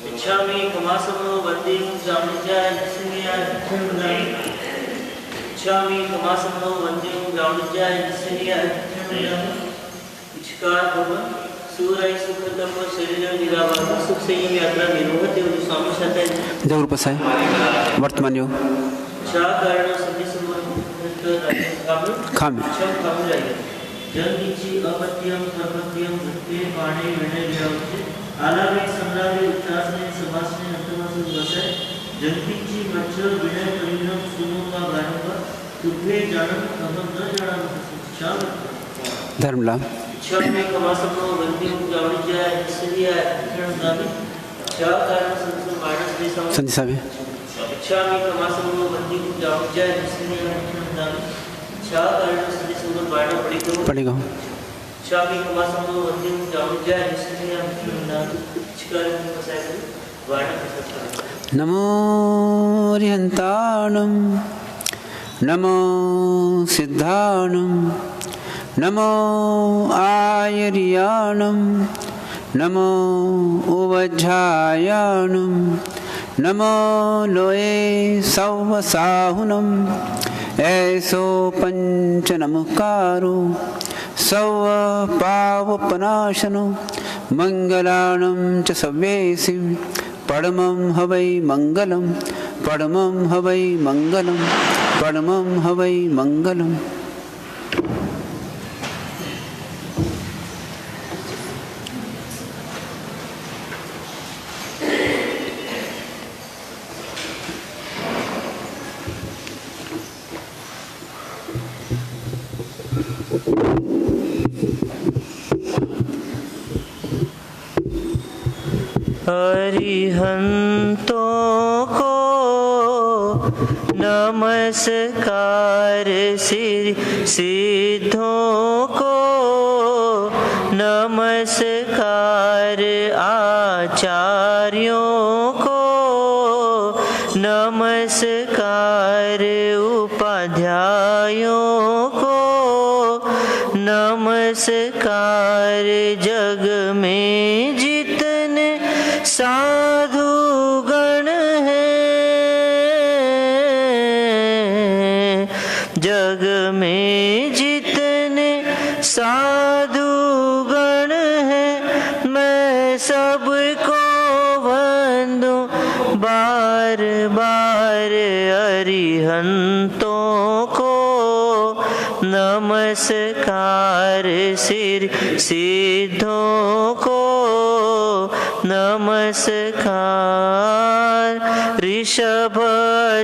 इच्छामि कमासमो वन्दिं गाणिज्याय निस्सिन्याय इच्छामि कमासमो वन्दिं गाणिज्याय निस्सिन्याय इच्छकार भवन सूरय सुखदम शरीर निरावार सुख संयम यात्रा निर्वहते हुए स्वामी सत्य जरूर पसाय वर्तमान योग छा कारण सभी संबंधित खामी जन्मिची अपत्यम प्रपत्यम भक्ति पाणी विनय व्यावचे आलावे संग्रामे उच्चासने समासने अंतमासने वसाय जन्मिची मच्छर विनय परिणम सुनो का गानवा तुभे जानम अहम न जानम छा धर्मला इच्छा में कमासमो वंदिम गावणिज्याय निस्सिन्याय धर्मनामी छा कारण संसम मानस देशम संदिसावे इच्छा में कमासमो वंदिम गावणिज्याय निस्सिन्याय धर्मनामी छा कारण संसम मानस पढ़ेगा छा में कमासमो वंदिम गावणिज्याय निस्सिन्याय धर्मनामी छिकार पसाय वाणा नमो रिहंताणं नमो सिद्धाणं नमो आयर्याणं नमो उवज्झायाणं नमो लोये सौवसाहुनं ऐसो पंच नमकारो सौवपावपनाशनो मंगलाणं च सव्येसिं परमं हवै मंगलं परमं हवै मंगलं परमं हवै मंगलम् अरिहंतों को नमस्कार श्री सिद्धों को नमस्कार आचार्यों को नमस्कार उपाध्यायों को नमस्कार जग में जितने साधु गण हैं जग में जितने साधु गण हैं मैं सबको वंदूं बार बार अरिहंतों को नमस्कार श्री सिद्धों को नमस्कार ऋषभ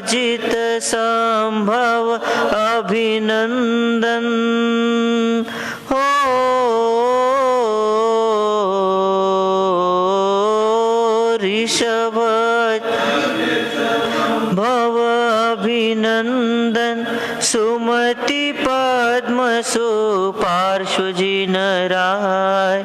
जित संभव अभिनंदन हो ऋषभ भव अभिनंदन सुमति पद्म सुपार्श्वजी नराय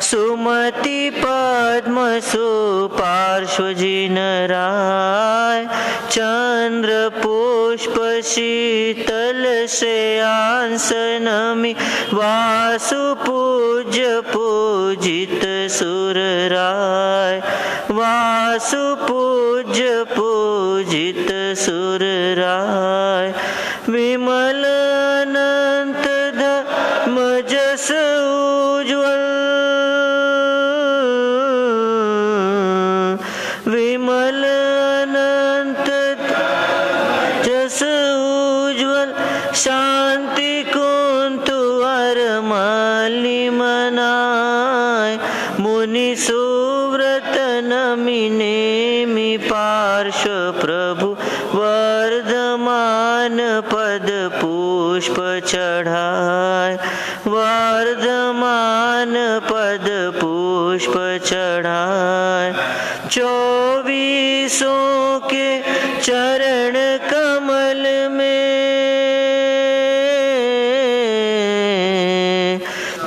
सुमति पद्म सुपार्श्वजी नराय चंद्र पुष्प शीतल से आसनमि वासु पूज्य पूजित सुरराय वासु पूज्य पूजित सुरराय विमल अनंत धर्म जस उज्ज्वल विमल अनंत जस उज्ज्वल शांति कुंतु अरमाली मनाय मुनि सुव्रत नमि नेमि पार्श्व प्रभु वर्धमान पद पुष्प चढ़ाय वर्धमान पद पुष्प चढ़ाय चौबीसों के चरण कमल में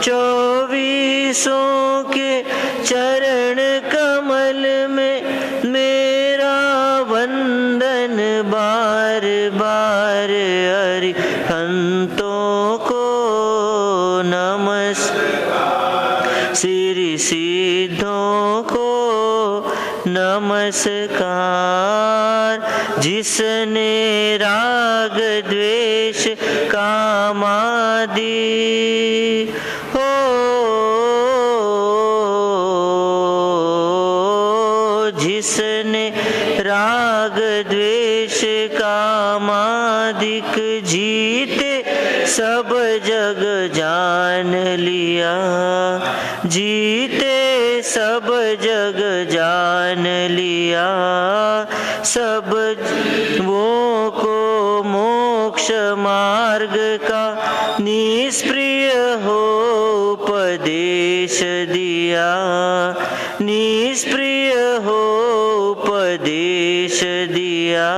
चौबीसों के चरण कमल में मेरा वंदन बार बार अरिहंतों को नमस्कार श्री सिद्धों को नमस्कार। जिसने राग द्वेष कामादि हो, जिसने राग द्वेष कामादिक जीते सब जग जान लिया, जीते सब जग जान लिया। सब वो को मोक्ष मार्ग का निष्प्रिय हो उपदेश दिया, निष्प्रिय हो उपदेश दिया।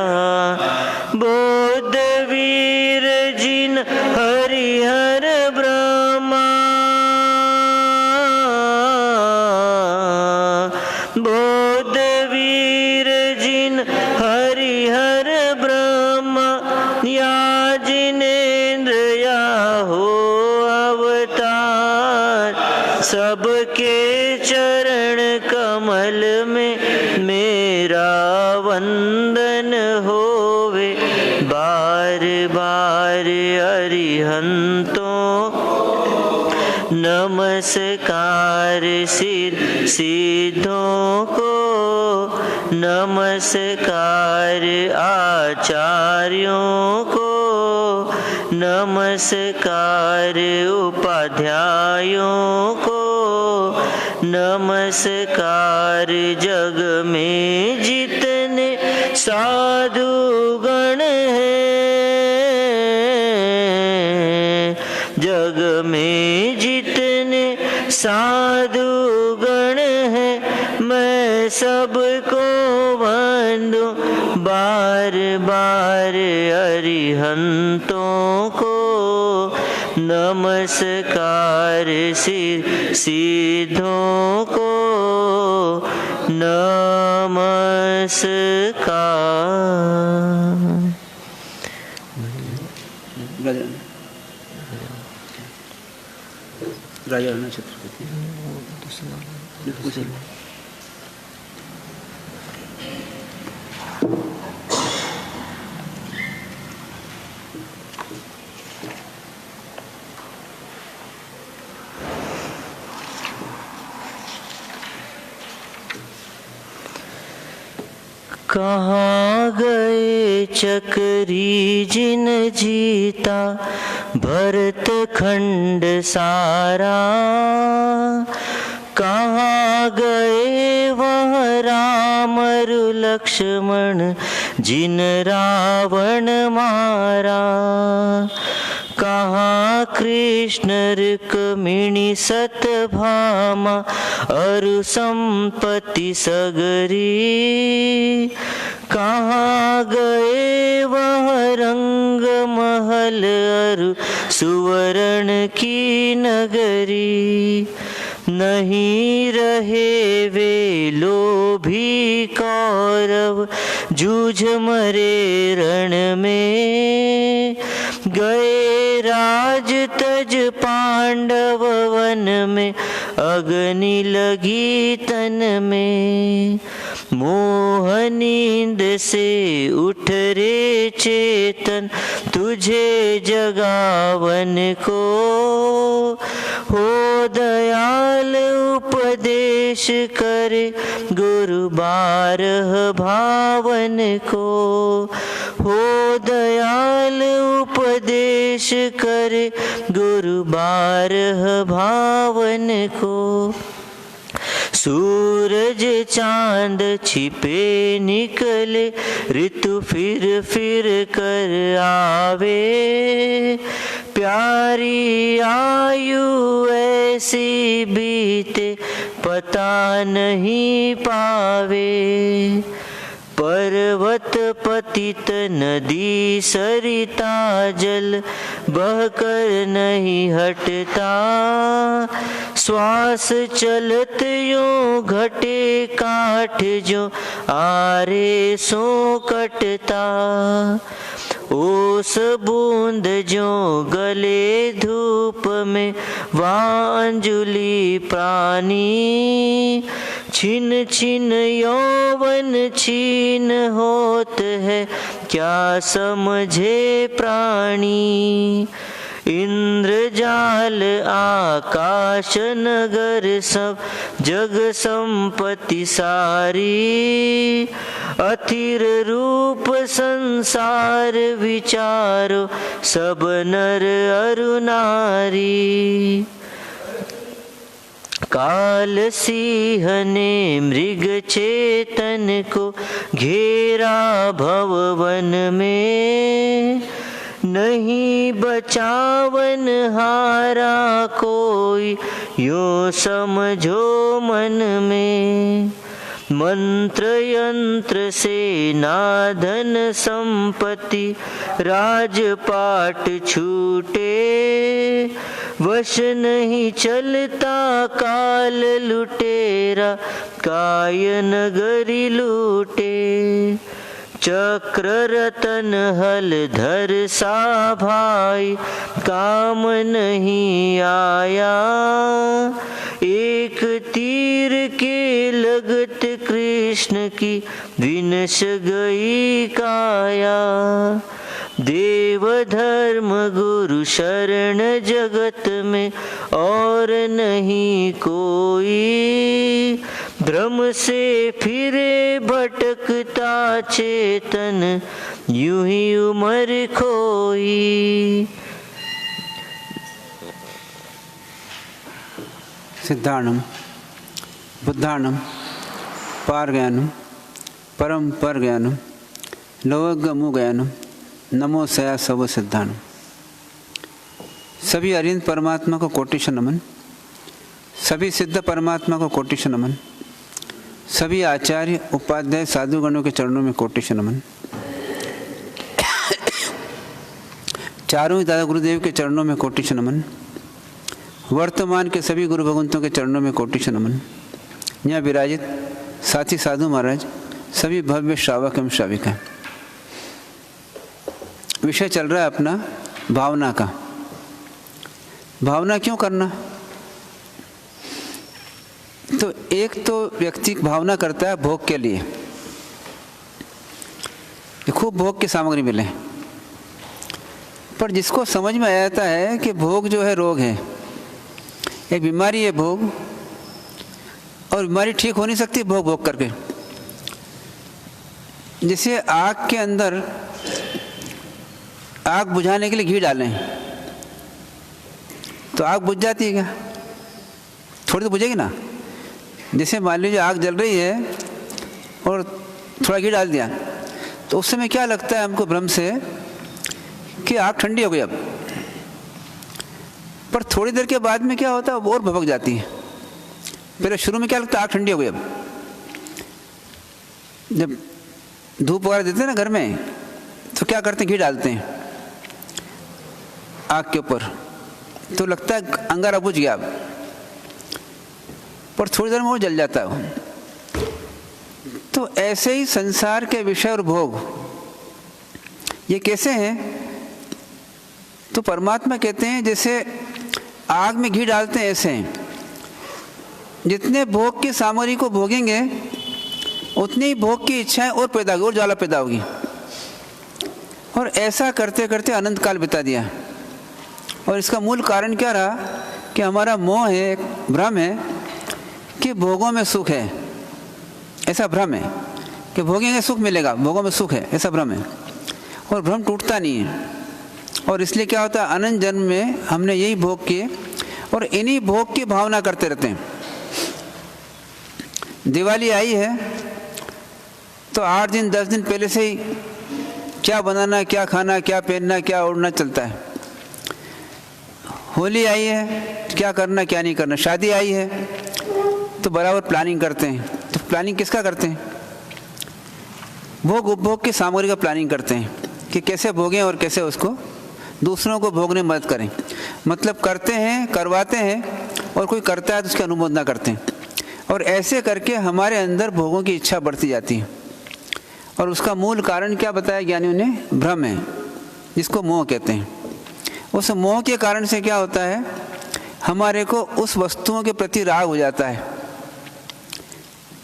बौद्ध वीर जिन हरिहर ब्रह्मा, बौद्ध वीर जिन हरिहर ब्रह्मा, या जिनेन्द्र या हो अवतार, सबके चरण कमल में मेरा वंदन होवे बार बार। अरिहंतों नमस्कार, सिद्धों को नमस्कार, आचार्यों को नमस्कार, उपाध्यायों को नमस्कार। जग में जितने साधु गण हैं, जग में जितने साधु गण हैं, मैं सबको वंदू बार बार। अरिहंतों को नमस्कार, सिद्धों को नमस्कार। राजा छत्रपति कहाँ गए चकरी जिन जीता भरत खंड सारा, कहाँ गए वह राम रु लक्ष्मण जिन रावण मारा, कहाँ कृष्ण रुक्मिणी सत्यभामा अरु संपत्ति सगरी, कहाँ गए वह रंग महल अरु सुवर्ण की नगरी। नहीं रहे वे लोभी कौरव जूझ मरे रण में, गए राज तज पांडव वन में अग्नि लगी तन में। मोह नींद से उठ रे चेतन तुझे जगावन को, हो दयाल उपदेश करे गुरु बारह भावन को, हो दयाल उपदेश करे गुरु बारह भावन को। सूरज चांद छिपे निकले ऋतु फिर फिर कर आवे, प्यारी आयु ऐसी बीते पता नहीं पावे। पर्वत पतित नदी सरिता जल बहकर नहीं हटता, श्वास चलत यूं घटे काठ जो आरे सो कटता। ओस बूंद जो गले धूप में वांजुली प्राणी, छिन छिन यौवन छीन होत है, क्या समझे प्राणी। इंद्रजाल आकाश नगर सब जग संपत्ति सारी, अथिर रूप संसार विचारो सब नर अरु नारी। काल सिंह ने मृग चेतन को घेरा भववन में, नहीं बचावन हारा कोई यूं समझो मन में। मंत्र यंत्र से नाधन संपत्ति राजपाट छूटे, वश नहीं चलता काल लुटेरा काय नगरी लूटे। चक्र रतन हल धर सा भाई काम नहीं आया, एक तीर के लगत कृष्ण की विनश गई काया। देव धर्म गुरु शरण जगत में और नहीं कोई, भ्रम से फिरे भटकता चेतन यूं ही उमर खोई। सिद्धाणम बुद्धाणम पारज्ञानम परम परज्ञानम लोकगमु ज्ञानम नमो सया सब सिद्धाणम। सभी अरिंद परमात्मा को कोटिश नमन, सभी सिद्ध परमात्मा को कोटिश नमन, सभी आचार्य उपाध्याय साधुगणों के चरणों में कोटिश नमन, चारों ही दादा गुरुदेव के चरणों में कोटिश नमन, वर्तमान के सभी गुरु भगवंतों के चरणों में कोटिश नमन। यहाँ विराजित साथी साधु महाराज, सभी भव्य श्रावक एवं श्राविका। विषय चल रहा है अपना भावना का। भावना क्यों करना? तो एक तो व्यक्ति भावना करता है भोग के लिए, खूब भोग की सामग्री मिले, पर जिसको समझ में आ जाता है कि भोग जो है रोग है, एक बीमारी है भोग, और बीमारी ठीक हो नहीं सकती भोग भोग करके। जैसे आग के अंदर आग बुझाने के लिए घी डालें तो आग बुझ जाती है क्या? थोड़ी तो बुझेगी ना। जैसे मान लीजिए आग जल रही है और थोड़ा घी डाल दिया तो उस समय क्या लगता है हमको भ्रम से कि आग ठंडी हो गई अब, पर थोड़ी देर के बाद में क्या होता है और भभक जाती है। पहले शुरू में क्या लगता है आग ठंडी हो गई अब। जब धूप वगैरह देते हैं ना घर में तो क्या करते हैं, घी डालते हैं आग के ऊपर, तो लगता है अंगारा बुझ गया अब, पर थोड़ी देर में वो जल जाता है। तो ऐसे ही संसार के विषय और भोग ये कैसे हैं? तो परमात्मा कहते हैं जैसे आग में घी डालते हैं ऐसे हैं। जितने भोग की सामग्री को भोगेंगे उतनी ही भोग की इच्छाएं और पैदा होगी और ज्वाला पैदा होगी, और ऐसा करते करते अनंत काल बिता दिया। और इसका मूल कारण क्या रहा कि हमारा मोह है, एक भ्रम है कि भोगों में सुख है, ऐसा भ्रम है कि भोगेंगे सुख मिलेगा, भोगों में सुख है, ऐसा भ्रम है। और भ्रम टूटता नहीं है, और इसलिए क्या होता है अनंत जन्म में हमने यही भोग किए और इन्हीं भोग की भावना करते रहते हैं। दिवाली आई है तो 8 दिन 10 दिन पहले से ही क्या बनाना, क्या खाना, क्या पहनना, क्या ओढ़ना चलता है। होली आई है तो क्या करना क्या नहीं करना, शादी आई है तो बराबर प्लानिंग करते हैं। तो प्लानिंग किसका करते हैं? भोग उपभोग की सामग्री का प्लानिंग करते हैं कि कैसे भोगें और कैसे उसको दूसरों को भोगने में मदद करें। मतलब करते हैं, करवाते हैं, और कोई करता है तो उसकी अनुमोदना करते हैं, और ऐसे करके हमारे अंदर भोगों की इच्छा बढ़ती जाती है। और उसका मूल कारण क्या बताया ज्ञानियों ने? भ्रम है, जिसको मोह कहते हैं। उस मोह के कारण से क्या होता है, हमारे को उस वस्तुओं के प्रति राग हो जाता है।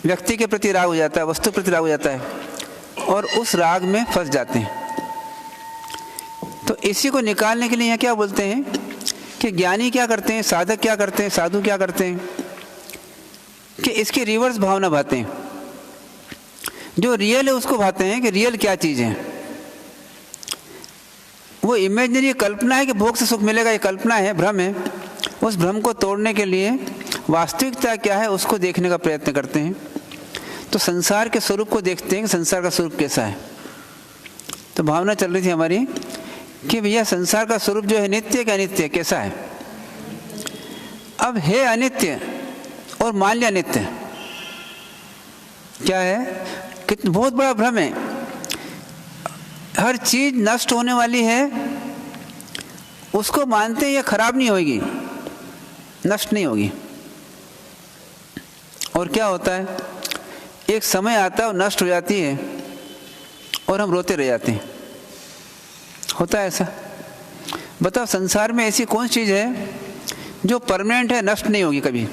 व्यक्ति के प्रति राग हो जाता है, वस्तु के प्रति राग हो जाता है, और उस राग में फंस जाते हैं। तो इसी को निकालने के लिए यहाँ क्या बोलते हैं कि ज्ञानी क्या करते हैं, साधक क्या करते हैं, साधु क्या करते हैं कि इसकी रिवर्स भावना भाते हैं। जो रियल है उसको भाते हैं कि रियल क्या चीज़ है। वो इमेजिनरी कल्पना है कि भोग से सुख मिलेगा, ये कल्पना है, भ्रम है। उस भ्रम को तोड़ने के लिए वास्तविकता क्या है उसको देखने का प्रयत्न करते हैं। तो संसार के स्वरूप को देखते हैं कि संसार का स्वरूप कैसा है। तो भावना चल रही थी हमारी कि भैया संसार का स्वरूप जो है नित्य क्या अनित्य कैसा है। अब है अनित्य और मान लिया नित्य, क्या है, कितना बहुत बड़ा भ्रम है। हर चीज नष्ट होने वाली है, उसको मानते हैं ये खराब नहीं होगी, नष्ट नहीं होगी। और क्या होता है, एक समय आता है और नष्ट हो जाती है और हम रोते रह जाते हैं। होता है ऐसा? बताओ संसार में ऐसी कौन सी चीज़ है जो परमानेंट है, नष्ट नहीं होगी कभी?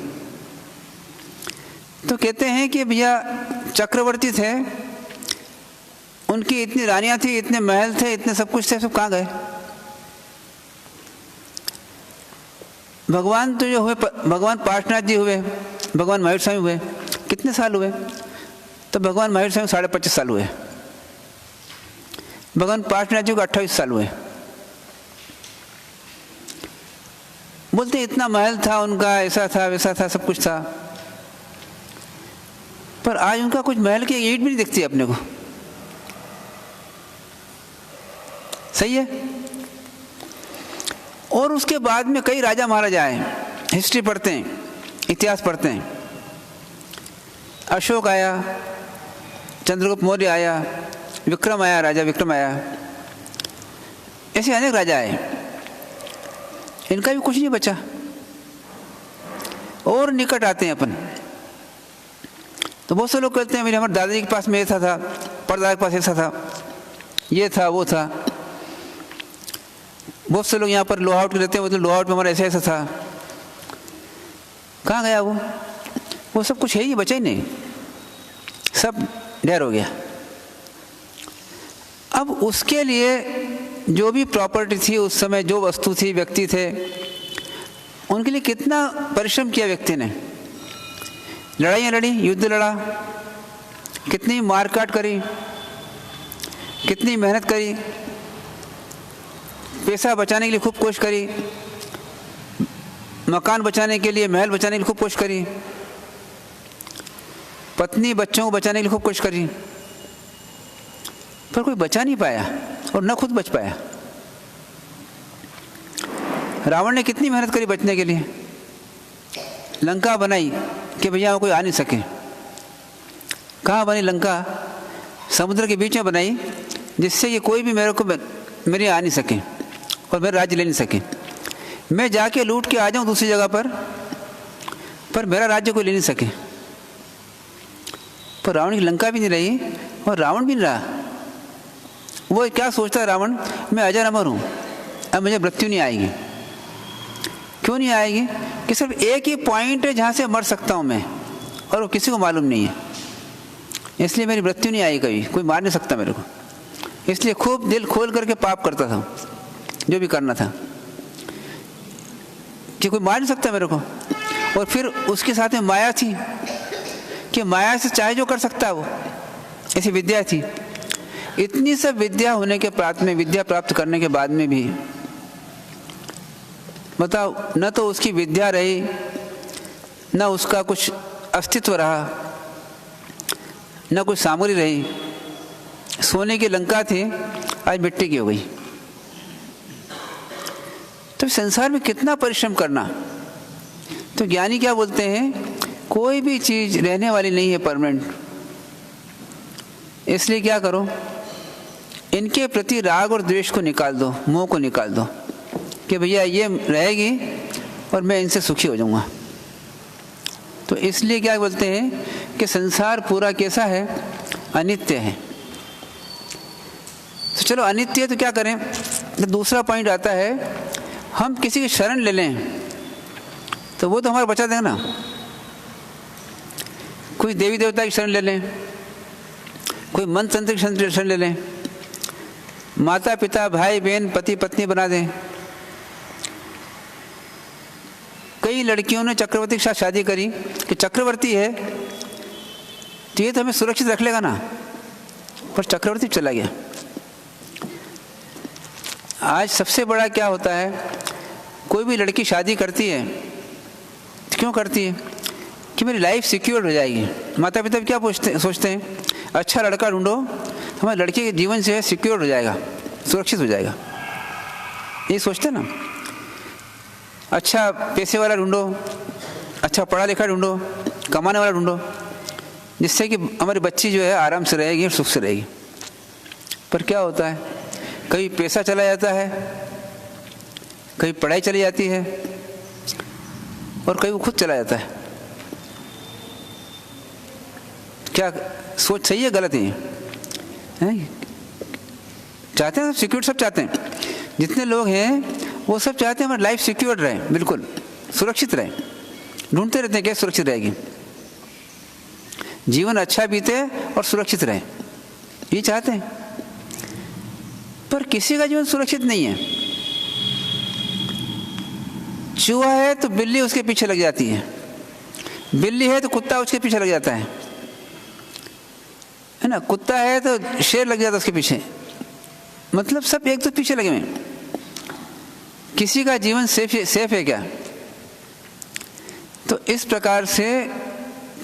तो कहते हैं कि भैया चक्रवर्ती थे, उनकी इतनी रानियां थी, इतने महल थे, इतने सब कुछ थे, सब कहाँ गए? भगवान तो जो हुए, भगवान पार्शनाथ जी हुए, भगवान महावीर स्वामी हुए, कितने साल हुए? तो भगवान महावीर स्वामी 25.5 साल हुए, भगवान पार्शनाथ जी को 28 साल हुए। बोलते इतना महल था उनका, ऐसा था वैसा था, सब कुछ था, पर आज उनका कुछ महल की ईंट भी नहीं दिखती अपने को। सही है? और उसके बाद में कई राजा महाराजा आए, हिस्ट्री पढ़ते हैं, इतिहास पढ़ते हैं। अशोक आया, चंद्रगुप्त मौर्य आया, विक्रम आया, राजा विक्रम आया, ऐसे अनेक राजा आए। इनका भी कुछ नहीं बचा। और निकट आते हैं अपन, तो बहुत से लोग कहते हैं मेरे हमारे दादाजी के पास में ऐसा था, परदादा के पास ऐसा था, ये था वो था। बहुत से लोग यहाँ पर लोहावट में रहते हैं, मतलब लोहावट में हमारा ऐसा ऐसा था। कहाँ गया वो सब कुछ है ही, बचा ही नहीं, सब ढेर हो गया। अब उसके लिए जो भी प्रॉपर्टी थी उस समय, जो वस्तु थी, व्यक्ति थे, उनके लिए कितना परिश्रम किया व्यक्ति ने। लड़ाइयाँ लड़ी, युद्ध लड़ा, कितनी मारकाट करी, कितनी मेहनत करी, पैसा बचाने के लिए खूब कोशिश करी, मकान बचाने के लिए, महल बचाने के लिए खूब कोशिश करी, पत्नी बच्चों को बचाने के लिए खूब कोशिश करी, पर कोई बचा नहीं पाया और न खुद बच पाया। रावण ने कितनी मेहनत करी बचने के लिए, लंका बनाई कि भैया कोई आ नहीं सके। कहाँ बनी लंका? समुद्र के बीच में बनाई, जिससे ये कोई भी मेरे आ नहीं सके और मेरा राज्य ले नहीं सके। मैं जाके लूट के आ जाऊं दूसरी जगह पर मेरा राज्य कोई ले नहीं सके। पर रावण की लंका भी नहीं रही और रावण भी नहीं रहा। वो क्या सोचता है रावण, मैं अजर अमर हूँ, अब मुझे मृत्यु नहीं आएगी। क्यों नहीं आएगी? कि सिर्फ एक ही पॉइंट है जहाँ से मर सकता हूँ मैं, और वो किसी को मालूम नहीं है, इसलिए मेरी मृत्यु नहीं आई कभी, कोई मार नहीं सकता मेरे को। इसलिए खूब दिल खोल करके पाप करता था, जो भी करना था, कि कोई मार नहीं सकता मेरे को। और फिर उसके साथ में माया थी कि माया से चाहे जो कर सकता है वो, ऐसी विद्या थी। इतनी सब विद्या होने के बाद में, विद्या प्राप्त करने के बाद में भी बताओ, न तो उसकी विद्या रही, न उसका कुछ अस्तित्व रहा, न कुछ सामग्री रही। सोने की लंका थी, आज मिट्टी की हो गई। तो संसार में कितना परिश्रम करना। तो ज्ञानी क्या बोलते हैं, कोई भी चीज रहने वाली नहीं है परमानेंट। इसलिए क्या करो, इनके प्रति राग और द्वेष को निकाल दो, मोह को निकाल दो, कि भैया ये रहेगी और मैं इनसे सुखी हो जाऊंगा। तो इसलिए क्या बोलते हैं कि संसार पूरा कैसा है, अनित्य है। तो चलो अनित्य है तो क्या करें। तो दूसरा पॉइंट आता है, हम किसी की शरण ले लें तो वो तो हमारा बचा देगा ना। कोई देवी देवता की शरण ले लें, कोई मंत्र तंत्र की शरण ले लें, माता पिता भाई बहन पति पत्नी बना दें। कई लड़कियों ने चक्रवर्ती के साथ शादी करी कि चक्रवर्ती है तो ये तो हमें सुरक्षित रख लेगा ना, पर चक्रवर्ती चला गया। आज सबसे बड़ा क्या होता है, कोई भी लड़की शादी करती है तो क्यों करती है कि मेरी लाइफ सिक्योर हो जाएगी। माता पिता क्या सोचते हैं, अच्छा लड़का ढूंढो, हमारे लड़के के जीवन से सिक्योर हो जाएगा, सुरक्षित हो जाएगा, यही सोचते ना। अच्छा पैसे वाला ढूंढो, अच्छा पढ़ा लिखा ढूंढो, कमाने वाला ढूंढो, जिससे कि हमारी बच्ची जो है आराम से रहेगी और सुख से रहेगी। पर क्या होता है, कभी पैसा चला जाता है, कभी पढ़ाई चली जाती है, और कभी वो खुद चला जाता है। क्या सोच सही है गलत है? चाहते हैं सिक्योर, सब चाहते हैं, जितने लोग हैं वो सब चाहते हैं हमारी लाइफ सिक्योर रहे, बिल्कुल सुरक्षित रहे, ढूंढते रहते हैं कैसे सुरक्षित रहेगी, जीवन अच्छा बीते और सुरक्षित रहे, ये चाहते हैं। पर किसी का जीवन सुरक्षित नहीं है। चूहा है तो बिल्ली उसके पीछे लग जाती है, बिल्ली है तो कुत्ता उसके पीछे लग जाता है ना, कुत्ता है तो शेर लग जाता है उसके पीछे, मतलब सब एक तो पीछे लगे हुए। किसी का जीवन सेफ है क्या? तो इस प्रकार से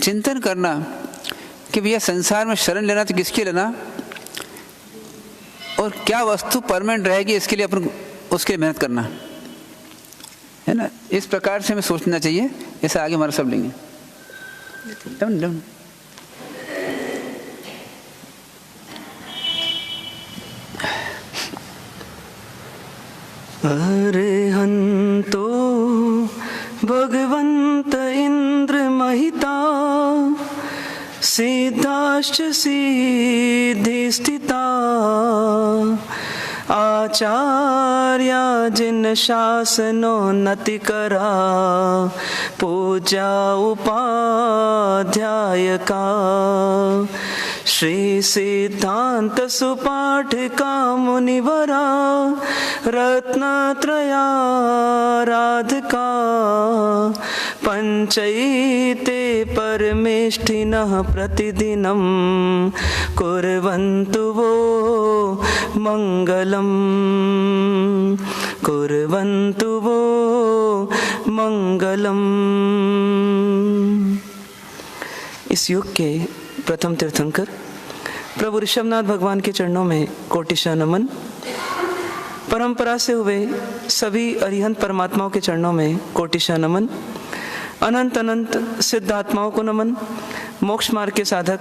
चिंतन करना कि भैया संसार में शरण लेना तो किसके लेना, और क्या वस्तु परमानेंट रहेगी इसके लिए अपन उसके मेहनत करना है ना। इस प्रकार से हमें सोचना चाहिए, ऐसे आगे हमारा सब लेंगे। डाउन अरहन्तो भगवन्त इंद्र महिता सिद्धाश्च सिद्धि स्थिता आचार्या जिन शासनोन्नति करा पूजा उपाध्यायका श्री सिद्धांत सुपाठ का मुनिवरा रत्नत्रया राधिका पंचैते परमेष्ठिनः प्रतिदिनं कुर्वन्तु वो मंगलम् कुर्वन्तु वो मंगलम्। इस युग के प्रथम तीर्थंकर प्रभु ऋषभनाथ भगवान के चरणों में कोटिशा नमन। परंपरा से हुए सभी अरिहंत परमात्माओं के चरणों में कोटिशा नमन। अनंत अनंत सिद्धात्माओं को नमन। मोक्ष मार्ग के साधक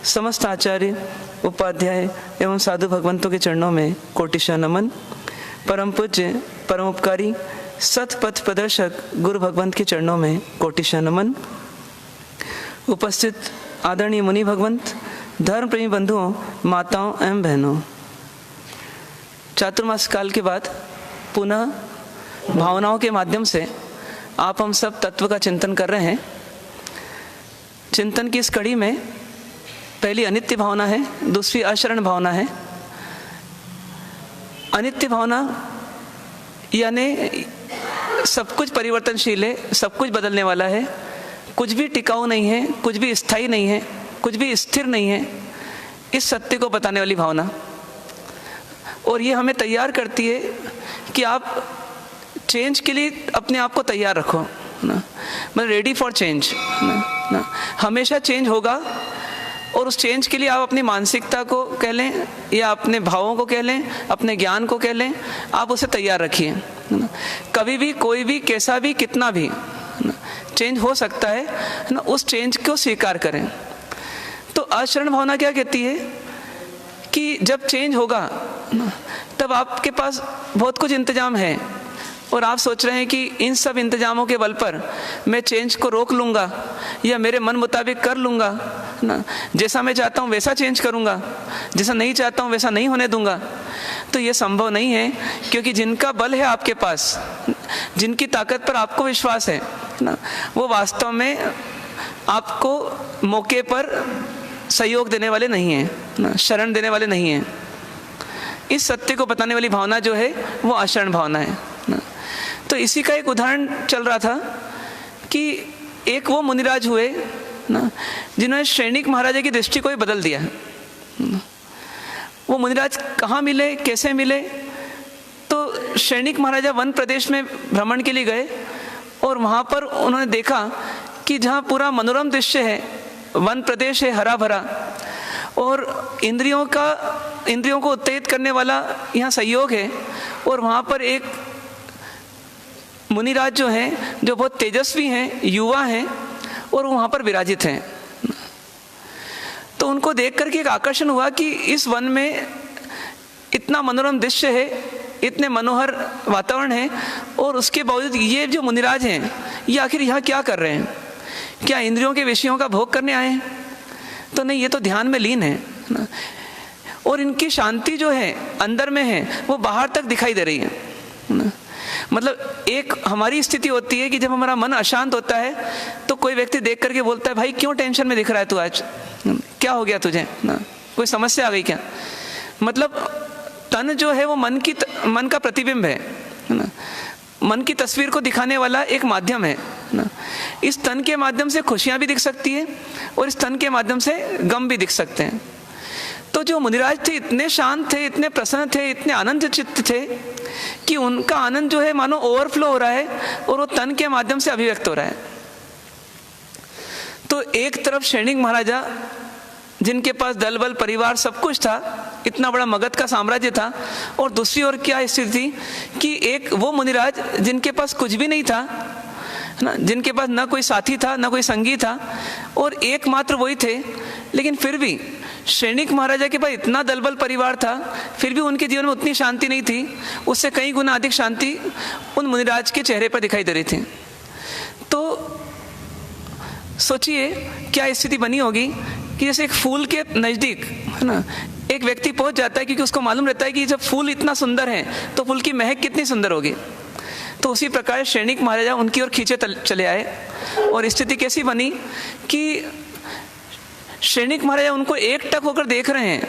समस्त आचार्य उपाध्याय एवं साधु भगवंतों के चरणों में कोटिशा नमन। परम पूज्य परम उपकारी सतपथ प्रदर्शक गुरु भगवंत के चरणों में कोटिशा नमन। उपस्थित आदरणीय मुनि भगवंत, धर्म प्रेमी बंधुओं, माताओं एवं बहनों, चातुर्मास काल के बाद पुनः भावनाओं के माध्यम से आप हम सब तत्व का चिंतन कर रहे हैं। चिंतन की इस कड़ी में पहली अनित्य भावना है, दूसरी अशरण भावना है। अनित्य भावना यानी सब कुछ परिवर्तनशील है, सब कुछ बदलने वाला है, कुछ भी टिकाऊ नहीं है, कुछ भी स्थायी नहीं है, कुछ भी स्थिर नहीं है, इस सत्य को बताने वाली भावना। और ये हमें तैयार करती है कि आप चेंज के लिए अपने आप को तैयार रखो ना, मतलब रेडी फॉर चेंज ना। हमेशा चेंज होगा और उस चेंज के लिए आप अपनी मानसिकता को कह लें या अपने भावों को कह लें, अपने ज्ञान को कह लें, आप उसे तैयार रखिए। कभी भी कोई भी कैसा भी कितना भी चेंज हो सकता है ना, उस चेंज को स्वीकार करें। तो आचरण भावना क्या कहती है कि जब चेंज होगा तब आपके पास बहुत कुछ इंतजाम है और आप सोच रहे हैं कि इन सब इंतजामों के बल पर मैं चेंज को रोक लूँगा या मेरे मन मुताबिक कर लूँगा ना, जैसा मैं चाहता हूँ वैसा चेंज करूँगा, जैसा नहीं चाहता हूँ वैसा नहीं होने दूँगा। तो ये संभव नहीं है, क्योंकि जिनका बल है आपके पास, जिनकी ताकत पर आपको विश्वास है ना, वो वास्तव में आपको मौके पर सहयोग देने वाले नहीं हैं ना, शरण देने वाले नहीं हैं। इस सत्य को बताने वाली भावना जो है वो आशरण भावना है ना। तो इसी का एक उदाहरण चल रहा था कि एक वो मुनिराज हुए ना जिन्होंने श्रेणिक महाराजा की दृष्टि को ही बदल दिया। वो मुनिराज कहाँ मिले, कैसे मिले? तो श्रेणिक महाराजा वन प्रदेश में भ्रमण के लिए गए और वहाँ पर उन्होंने देखा कि जहाँ पूरा मनोरम दृश्य है, वन प्रदेश है हरा भरा, और इंद्रियों को उत्तेजित करने वाला यहाँ संयोग है, और वहाँ पर एक मुनिराज जो हैं, जो बहुत तेजस्वी हैं, युवा हैं, और वहाँ पर विराजित हैं। तो उनको देख करके एक आकर्षण हुआ कि इस वन में इतना मनोरम दृश्य है, इतने मनोहर वातावरण है, और उसके बावजूद ये जो मुनिराज हैं ये आखिर यहाँ क्या कर रहे हैं? क्या इंद्रियों के विषयों का भोग करने आए हैं? तो नहीं, ये तो ध्यान में लीन है ना। और इनकी शांति जो है अंदर में है वो बाहर तक दिखाई दे रही है ना। मतलब एक हमारी स्थिति होती है कि जब हमारा मन अशांत होता है तो कोई व्यक्ति देख करके बोलता है, भाई क्यों टेंशन में दिख रहा है तू आज, क्या हो गया तुझे ना, कोई समस्या आ गई क्या? मतलब तन जो है वो मन का प्रतिबिंब है ना, मन की तस्वीर को दिखाने वाला एक माध्यम है ना। इस तन के माध्यम से खुशियां भी दिख सकती है और इस तन के माध्यम से गम भी दिख सकते हैं। तो जो मुनिराज थे इतने शांत थे, इतने प्रसन्न थे, इतने आनंद चित्त थे कि उनका आनंद जो है मानो ओवरफ्लो हो रहा है और वो तन के माध्यम से अभिव्यक्त हो रहा है। तो एक तरफ श्रेणिक महाराजा जिनके पास दल बल परिवार सब कुछ था, इतना बड़ा मगध का साम्राज्य था, और दूसरी ओर क्या स्थिति थी कि एक वो मुनिराज जिनके पास कुछ भी नहीं था ना, जिनके पास ना कोई साथी था ना कोई संगी था, और एकमात्र वही थे। लेकिन फिर भी श्रेणिक महाराजा के पास इतना दल बल परिवार था, फिर भी उनके जीवन में उतनी शांति नहीं थी। उससे कई गुना अधिक शांति उन मुनिराज के चेहरे पर दिखाई दे रही थी। तो सोचिए क्या स्थिति बनी होगी कि जैसे एक फूल के नज़दीक है ना एक व्यक्ति पहुंच जाता है, क्योंकि उसको मालूम रहता है कि जब फूल इतना सुंदर है तो फूल की महक कितनी सुंदर होगी। तो उसी प्रकार श्रेणिक महाराजा उनकी ओर खींचे चले आए, और स्थिति कैसी बनी कि श्रेणिक महाराजा उनको एकटक होकर देख रहे हैं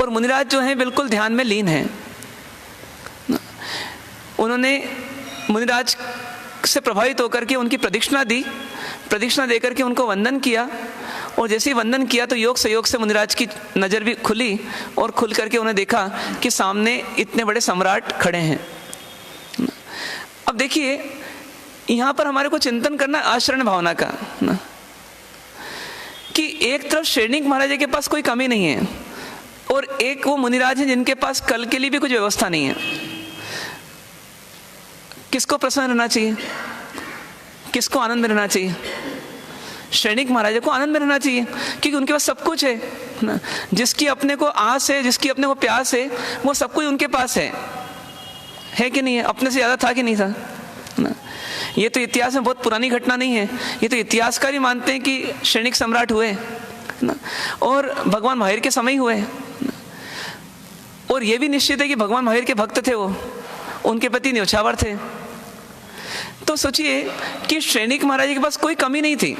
और मुनिराज जो हैं बिल्कुल ध्यान में लीन हैं। उन्होंने मुनिराज से प्रभावित होकर के उनकी प्रदक्षिणा दी, प्रदक्षिणा देकर के उनको वंदन किया, और जैसे ही वंदन किया तो योग सहयोग से मुनिराज की नज़र भी खुली, और खुल करके उन्हें देखा कि सामने इतने बड़े सम्राट खड़े हैं। अब देखिए यहाँ पर हमारे को चिंतन करना आचरण भावना का ना, कि एक तरफ श्रेणिक महाराजा के पास कोई कमी नहीं है, और एक वो मुनिराज हैं जिनके पास कल के लिए भी कुछ व्यवस्था नहीं है। किसको प्रसन्न रहना चाहिए? किसको आनंद में रहना चाहिए? श्रेणिक महाराजा को आनंद में रहना चाहिए, क्योंकि उनके पास सब कुछ है ना। जिसकी अपने को आस है, जिसकी अपने को प्यास है, वो सब कुछ उनके पास है कि नहीं है? अपने से ज़्यादा था कि नहीं था ना? ये तो इतिहास में बहुत पुरानी घटना नहीं है, ये तो इतिहासकार ही मानते हैं कि श्रेणिक सम्राट हुए ना, और भगवान महावीर के समय हुए ना। और ये भी निश्चित है कि भगवान महावीर के भक्त थे, वो उनके प्रति न्योछावर थे। तो सोचिए कि श्रेणिक महाराज के पास कोई कमी नहीं थी,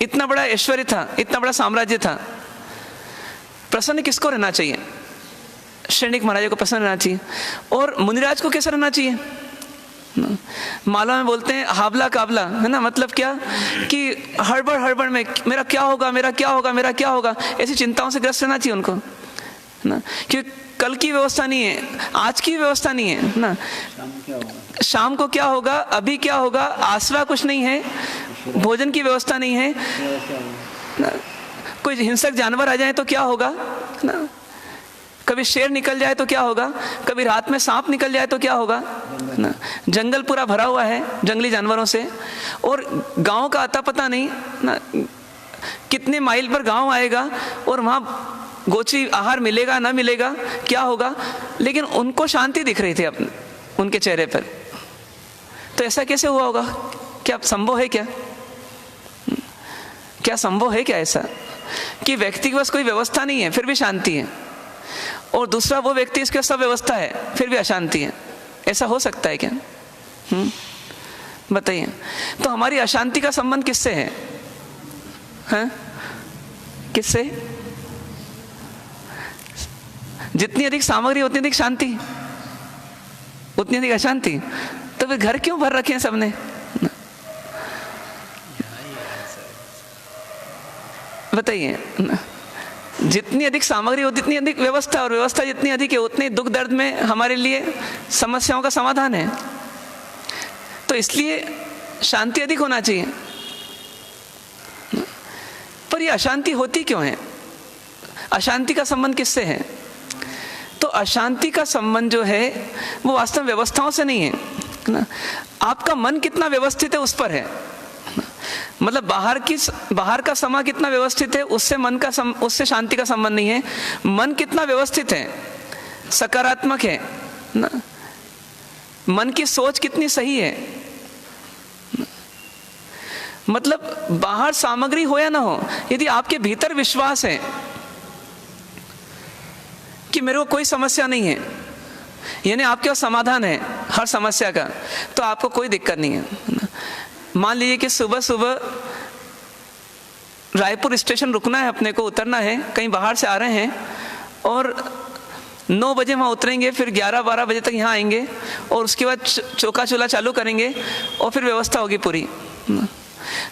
इतना बड़ा ऐश्वर्य था, इतना बड़ा साम्राज्य था। प्रसन्न किसको रहना चाहिए? श्रेणिक महाराज को प्रसन्न रहना चाहिए। और मुनिराज को कैसा रहना चाहिए? मालवा में बोलते हैं हावला काबला, है ना। मतलब क्या कि हड़बड़ में मेरा क्या होगा, मेरा क्या होगा, मेरा क्या होगा, ऐसी चिंताओं से ग्रस्त रहना चाहिए उनको ना। क्योंकि कल की व्यवस्था नहीं है, आज की व्यवस्था नहीं है ना, शाम को क्या होगा, अभी क्या होगा, आसरा कुछ नहीं है, भोजन की व्यवस्था नहीं है ना। कोई हिंसक जानवर आ जाए तो क्या होगा ना, कभी शेर निकल जाए तो क्या होगा, कभी रात में सांप निकल जाए तो क्या होगा ना। जंगल पूरा भरा हुआ है जंगली जानवरों से, और गांव का आता पता नहीं ना, कितने माइल पर गांव आएगा और वहाँ गोची आहार मिलेगा ना मिलेगा, क्या होगा। लेकिन उनको शांति दिख रही थी अपने उनके चेहरे पर। तो ऐसा कैसे हुआ होगा? क्या संभव है? क्या संभव है क्या ऐसा कि व्यक्ति के पास कोई व्यवस्था नहीं है फिर भी शांति है, और दूसरा वो व्यक्ति इसके सब व्यवस्था है फिर भी अशांति है? ऐसा हो सकता है क्या? बताइए, तो हमारी अशांति का संबंध किससे है? हैं? किससे? जितनी अधिक सामग्री उतनी अधिक शांति, उतनी अधिक अशांति। तो फिर घर क्यों भर रखे हैं सबने? बताइए, जितनी अधिक सामग्री हो उतनी अधिक व्यवस्था, और व्यवस्था जितनी अधिक है उतनी दुख दर्द में हमारे लिए समस्याओं का समाधान है। तो इसलिए शांति अधिक होना चाहिए। पर ये अशांति होती क्यों है? अशांति का संबंध किससे है? तो अशांति का संबंध जो है वो वास्तव में व्यवस्थाओं से नहीं है ना। आपका मन कितना व्यवस्थित है उस पर है। मतलब बाहर का समा कितना व्यवस्थित है उससे उससे शांति का संबंध नहीं है। मन कितना व्यवस्थित है, सकारात्मक है ना, मन की सोच कितनी सही है। मतलब बाहर सामग्री हो या ना हो, यदि आपके भीतर विश्वास है कि मेरे को कोई समस्या नहीं है, यानी आपके पास समाधान है हर समस्या का, तो आपको कोई दिक्कत नहीं है। मान लीजिए कि सुबह सुबह रायपुर स्टेशन रुकना है, अपने को उतरना है, कहीं बाहर से आ रहे हैं और 9 बजे वहाँ उतरेंगे, फिर 11-12 बजे तक यहाँ आएंगे और उसके बाद चौका चूल्हा चालू करेंगे और फिर व्यवस्था होगी पूरी।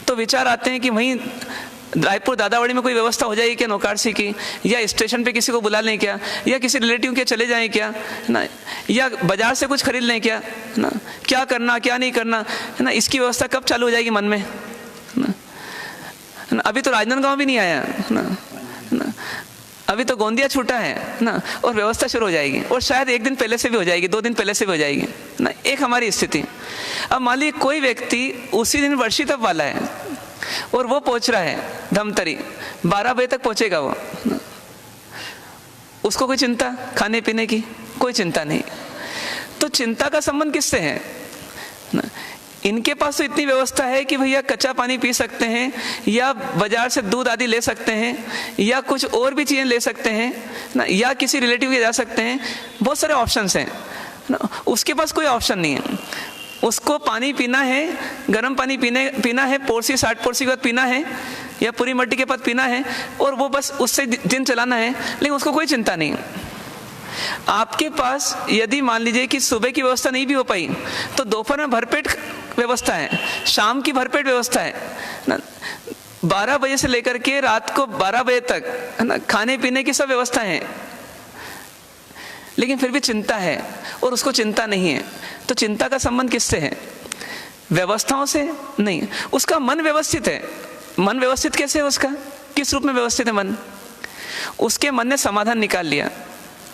तो विचार आते हैं कि वहीं रायपुर दादावाड़ी में कोई व्यवस्था हो जाएगी क्या नौकारसी की, या स्टेशन पे किसी को बुला लें क्या, या किसी रिलेटिव के चले जाएं क्या ना, या बाजार से कुछ खरीद लें क्या ना, क्या करना क्या नहीं करना है ना, इसकी व्यवस्था कब चालू हो जाएगी मन में ना। अभी तो राजनांदगांव भी नहीं आया ना, अभी तो गोंदिया छूटा है ना, और व्यवस्था शुरू हो जाएगी, और शायद 1 दिन पहले से भी हो जाएगी, 2 दिन पहले से भी हो जाएगी ना। एक हमारी स्थिति। अब मान लीजिए कोई व्यक्ति उसी दिन वर्षी तप वाला है और वो पहुंच रहा है धमतरी, 12 बजे तक पहुंचेगा वो, उसको कोई चिंता खाने पीने की कोई चिंता नहीं। तो चिंता का संबंध किससे है ना? इनके पास तो इतनी व्यवस्था है कि भैया कच्चा पानी पी सकते हैं, या बाजार से दूध आदि ले सकते हैं, या कुछ और भी चीजें ले सकते हैं ना, या किसी रिलेटिव के जा सकते हैं, बहुत सारे ऑप्शंस हैं ना। उसके पास कोई ऑप्शन नहीं है। उसको पानी पीना है, गर्म पानी पीना है, पोरसी 60 पोरसी के बाद पीना है, या पूरी मट्टी के बाद पीना है, और वो बस उससे दिन चलाना है, लेकिन उसको कोई चिंता नहीं। आपके पास यदि मान लीजिए कि सुबह की व्यवस्था नहीं भी हो पाई तो दोपहर में भरपेट व्यवस्था है, शाम की भरपेट व्यवस्था है ना, 12 बजे से लेकर के रात को 12 बजे तक है ना, खाने पीने की सब व्यवस्था है, लेकिन फिर भी चिंता है और उसको चिंता नहीं है। तो चिंता का संबंध किससे है? व्यवस्थाओं से नहीं। उसका मन व्यवस्थित है। मन व्यवस्थित कैसे है उसका? किस रूप में व्यवस्थित है मन? उसके मन ने समाधान निकाल लिया।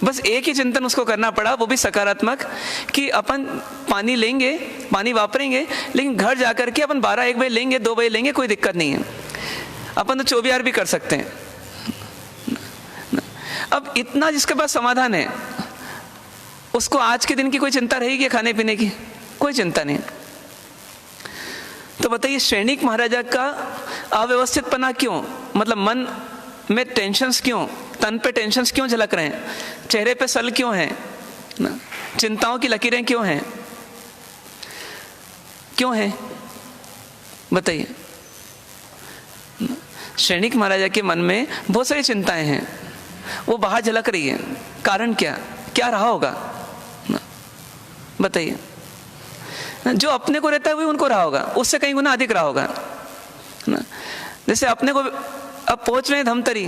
बस एक ही चिंतन उसको करना पड़ा, वो भी सकारात्मक, कि अपन पानी लेंगे, पानी वापरेंगे, लेकिन घर जाकर के अपन 12-1 बजे लेंगे, 2 बजे लेंगे, कोई दिक्कत नहीं है। अपन तो 24 भी कर सकते हैं। अब इतना जिसके पास समाधान है, उसको आज के दिन की कोई चिंता रहेगी खाने पीने की? कोई चिंता नहीं। तो बताइए सैनिक महाराजा का अव्यवस्थितपना क्यों? मतलब मन में टेंशन्स क्यों, तन पे टेंशन्स क्यों झलक रहे हैं, चेहरे पे सल क्यों है ना, चिंताओं की लकीरें क्यों हैं? क्यों है बताइए? सैनिक महाराजा के मन में बहुत सारी चिंताएं हैं, वो बाहर झलक रही है। कारण क्या रहा होगा बताइए? जो अपने को रहता है वही उनको रहा होगा, उससे कहीं गुना अधिक रहा होगा ना। जैसे अपने को अब पहुंच रहे हैं धमतरी,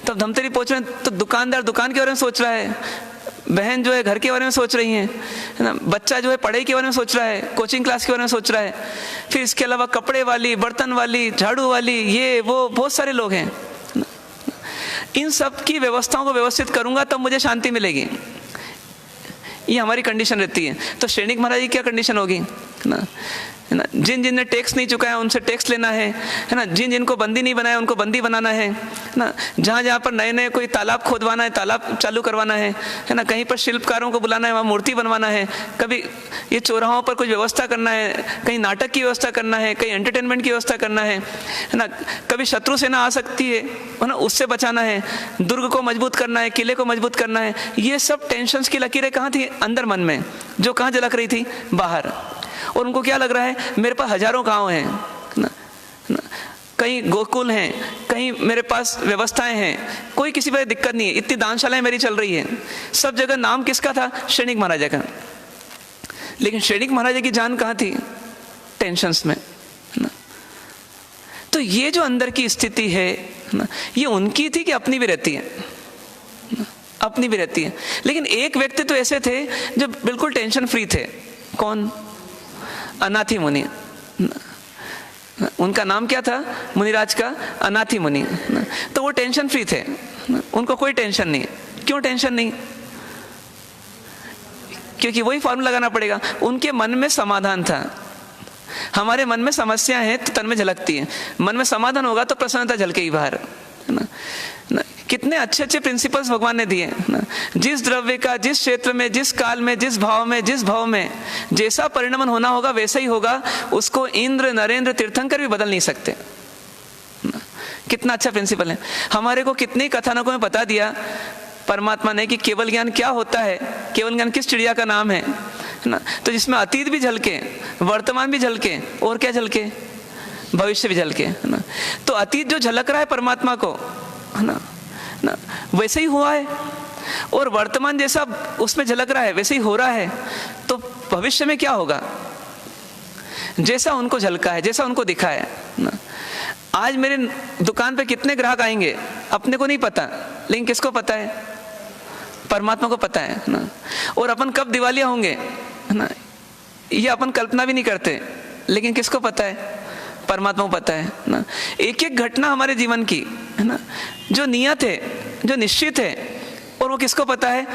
तब धमतरी पहुंच रहे हैं तो दुकानदार दुकान के बारे में सोच रहा है, बहन जो है घर के बारे में सोच रही है ना, बच्चा जो है पढ़ाई के बारे में सोच रहा है, कोचिंग क्लास के बारे में सोच रहा है, फिर इसके अलावा कपड़े वाली, बर्तन वाली, झाड़ू वाली, ये वो बहुत सारे लोग हैं। इन सब की व्यवस्थाओं को व्यवस्थित करूंगा तब मुझे शांति मिलेगी, ये हमारी कंडीशन रहती है। तो सैनिक महाराज की क्या कंडीशन होगी ना, जिन जिन ने टैक्स नहीं चुकाया उनसे टैक्स लेना है ना, जिन जिनको बंदी नहीं बनाया उनको बंदी बनाना है ना, जहाँ जहाँ पर नए नए कोई तालाब खोदवाना है तालाब चालू करवाना है ना, कहीं पर शिल्पकारों को बुलाना है, वहाँ मूर्ति बनवाना है, कभी ये चौराहों पर कुछ व्यवस्था करना है, कहीं नाटक की व्यवस्था करना है, कहीं एंटरटेनमेंट की व्यवस्था करना है ना, कभी शत्रु सेना आ सकती है ना, उससे बचाना है, दुर्ग को मजबूत करना है, किले को मजबूत करना है। ये सब टेंशन्स की लकीरें कहाँ थी? अंदर मन में, जो कहाँ झलक रही थी? बाहर। और उनको क्या लग रहा है, मेरे पास हजारों गांव हैं ना, कहीं गोकुल हैं, कहीं मेरे पास व्यवस्थाएं हैं, कोई किसी पर दिक्कत नहीं है, इतनी दानशालाएं मेरी चल रही है, सब जगह नाम किसका था, श्रेणिक महाराजा का। लेकिन श्रेणिक महाराजा की जान कहाँ थी, टेंशन्स में ना। तो ये जो अंदर की स्थिति है ना, ये उनकी थी कि अपनी भी रहती है, अपनी भी रहती है। लेकिन एक व्यक्ति तो ऐसे थे जो बिल्कुल टेंशन फ्री थे, कौन, अनाथी मुनि। उनका नाम क्या था मुनिराज का, अनाथी मुनि। तो वो टेंशन फ्री थे, उनको कोई टेंशन नहीं। क्यों टेंशन नहीं, क्योंकि वही फॉर्मूला लगाना पड़ेगा, उनके मन में समाधान था। हमारे मन में समस्या है तो तन में झलकती है, मन में समाधान होगा तो प्रसन्नता झलकेगी बाहर, है ना। कितने अच्छे अच्छे प्रिंसिपल्स भगवान ने दिए ना। जिस द्रव्य का जिस क्षेत्र में, जिस काल में, जिस भाव में, जिस भाव में जैसा परिणमन होना होगा वैसा ही होगा, उसको इंद्र, नरेंद्र, तीर्थंकर भी बदल नहीं सकते। कितना अच्छा प्रिंसिपल है। हमारे को कितने कथानकों में बता दिया परमात्मा ने कि केवल ज्ञान क्या होता है, केवल ज्ञान किस चिड़िया का नाम है ना। तो जिसमें अतीत भी झलके, वर्तमान भी झलके, और क्या झलके, भविष्य भी झलके, है ना। तो अतीत जो झलक रहा है परमात्मा को, है ना, वैसे ही हुआ है, और वर्तमान जैसा उसमें झलक रहा है वैसे ही हो रहा है। तो भविष्य में क्या होगा, जैसा उनको झलका है, जैसा उनको दिखा है ना। आज मेरे दुकान पे कितने ग्राहक आएंगे अपने को नहीं पता, लेकिन किसको पता है, परमात्मा को पता है ना। और अपन कब दिवालिया होंगे, है ना, ये अपन कल्पना भी नहीं करते, लेकिन किसको पता है, परमात्मा को पता है ना। एक एक घटना हमारे जीवन की, है ना, जो नियत है, जो निश्चित है, और वो किसको पता है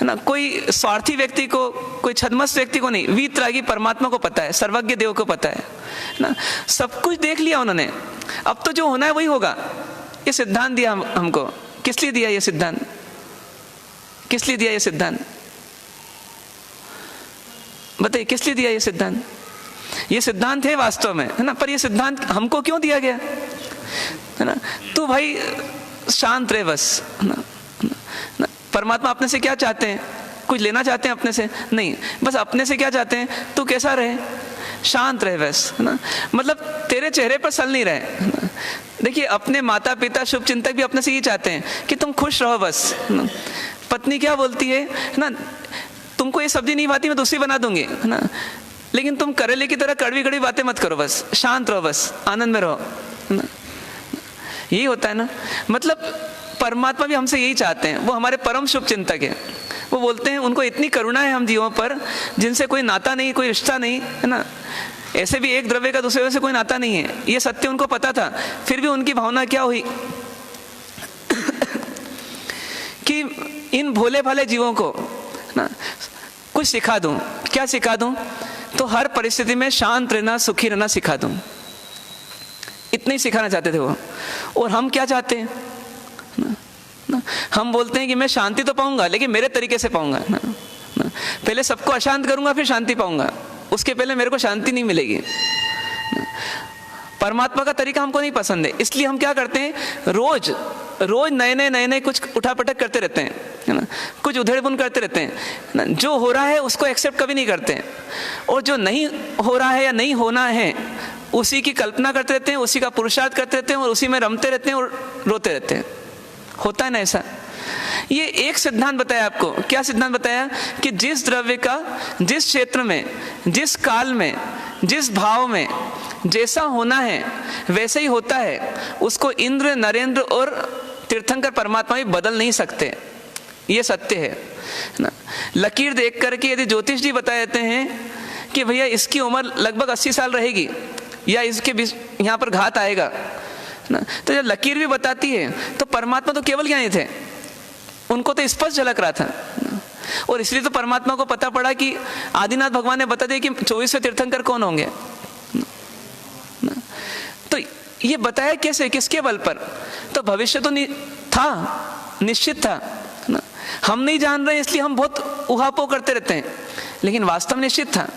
ना। कोई स्वार्थी व्यक्ति को, कोई छदमस्त व्यक्ति को नहीं, वीतरागी परमात्मा को पता है, सर्वज्ञ देव को पता है ना। सब कुछ देख लिया उन्होंने, अब तो जो होना है वही होगा। ये सिद्धांत दिया हमको, किस लिए दिया ये सिद्धांत, किस लिए दिया ये सिद्धांत, बताइए किस लिए दिया ये सिद्धांत। ये सिद्धांत है वास्तव में, है ना, पर ये सिद्धांत हमको क्यों दिया गया, है ना। तो भाई शांत रहे बस, है ना। परमात्मा अपने से क्या चाहते हैं, कुछ लेना चाहते हैं अपने से नहीं, बस अपने से क्या चाहते हैं, तू कैसा रहे, शांत रहे बस, है ना। मतलब तेरे चेहरे पर सल नहीं रहे। देखिए अपने माता पिता, शुभ चिंतक भी अपने से ये चाहते हैं कि तुम खुश रहो बस, है ना। पत्नी क्या बोलती है ना, तुमको ये सब्जी नहीं भाती मैं दूसरी बना दूंगी, है ना, लेकिन तुम करेले की तरह कड़वी कड़वी बातें मत करो, बस शांत रहो, बस आनंद में रहो, है ना। यही होता है ना। मतलब परमात्मा भी हमसे यही चाहते हैं, वो हमारे परम शुभ चिंतक है। वो बोलते हैं उनको इतनी करुणा है हम जीवों पर जिनसे कोई नाता नहीं, कोई रिश्ता नहीं, है ना। ऐसे भी एक द्रव्य का दूसरे से कोई नाता नहीं है, ये सत्य उनको पता था, फिर भी उनकी भावना क्या हुई कि इन भोले भाले जीवों को ना कुछ सिखा दूं। क्या सिखा दूं, तो हर परिस्थिति में शांत रहना, सुखी रहना सिखा दूं। इतना ही सिखाना चाहते थे वो। और हम क्या चाहते हैं ना, हम बोलते हैं कि मैं शांति तो पाऊंगा लेकिन मेरे तरीके से पाऊंगा ना। पहले सबको अशांत करूंगा फिर शांति पाऊंगा, उसके पहले मेरे को शांति नहीं मिलेगी। परमात्मा का तरीका हमको नहीं पसंद है, इसलिए हम क्या करते हैं, रोज रोज नए नए कुछ उठापटक करते रहते हैं, है ना, कुछ उधेड़-बुन करते रहते हैं ना। जो हो रहा है उसको एक्सेप्ट कभी नहीं करते हैं, और जो नहीं हो रहा है या नहीं होना है उसी की कल्पना करते रहते हैं, उसी का पुरुषार्थ करते रहते हैं, और उसी में रमते रहते हैं और रोते रहते हैं। होता है ना ऐसा। ये एक सिद्धांत बताया आपको। क्या सिद्धांत बताया कि जिस द्रव्य का जिस क्षेत्र में, जिस काल में, जिस भाव में जैसा होना है वैसे ही होता है, उसको इंद्र, नरेंद्र और तीर्थंकर परमात्मा भी बदल नहीं सकते। ये सत्य है ना। लकीर देख करके यदि ज्योतिष जी बता देते हैं कि भैया इसकी उम्र लगभग 80 साल रहेगी या इसके यहाँ पर घात आएगा ना, तो जब लकीर भी बताती है तो परमात्मा तो केवल ज्ञानी थे, उनको तो स्पष्ट झलक रहा था। और इसलिए तो परमात्मा को पता पड़ा कि आदिनाथ भगवान ने बता दिया कि 24वें तीर्थंकर कौन होंगे। तो ये बताया कैसे, किसके बल पर, तो भविष्य तो था, निश्चित था ना। हम नहीं जान रहे इसलिए हम बहुत उहापोह करते रहते हैं, लेकिन वास्तव निश्चित था।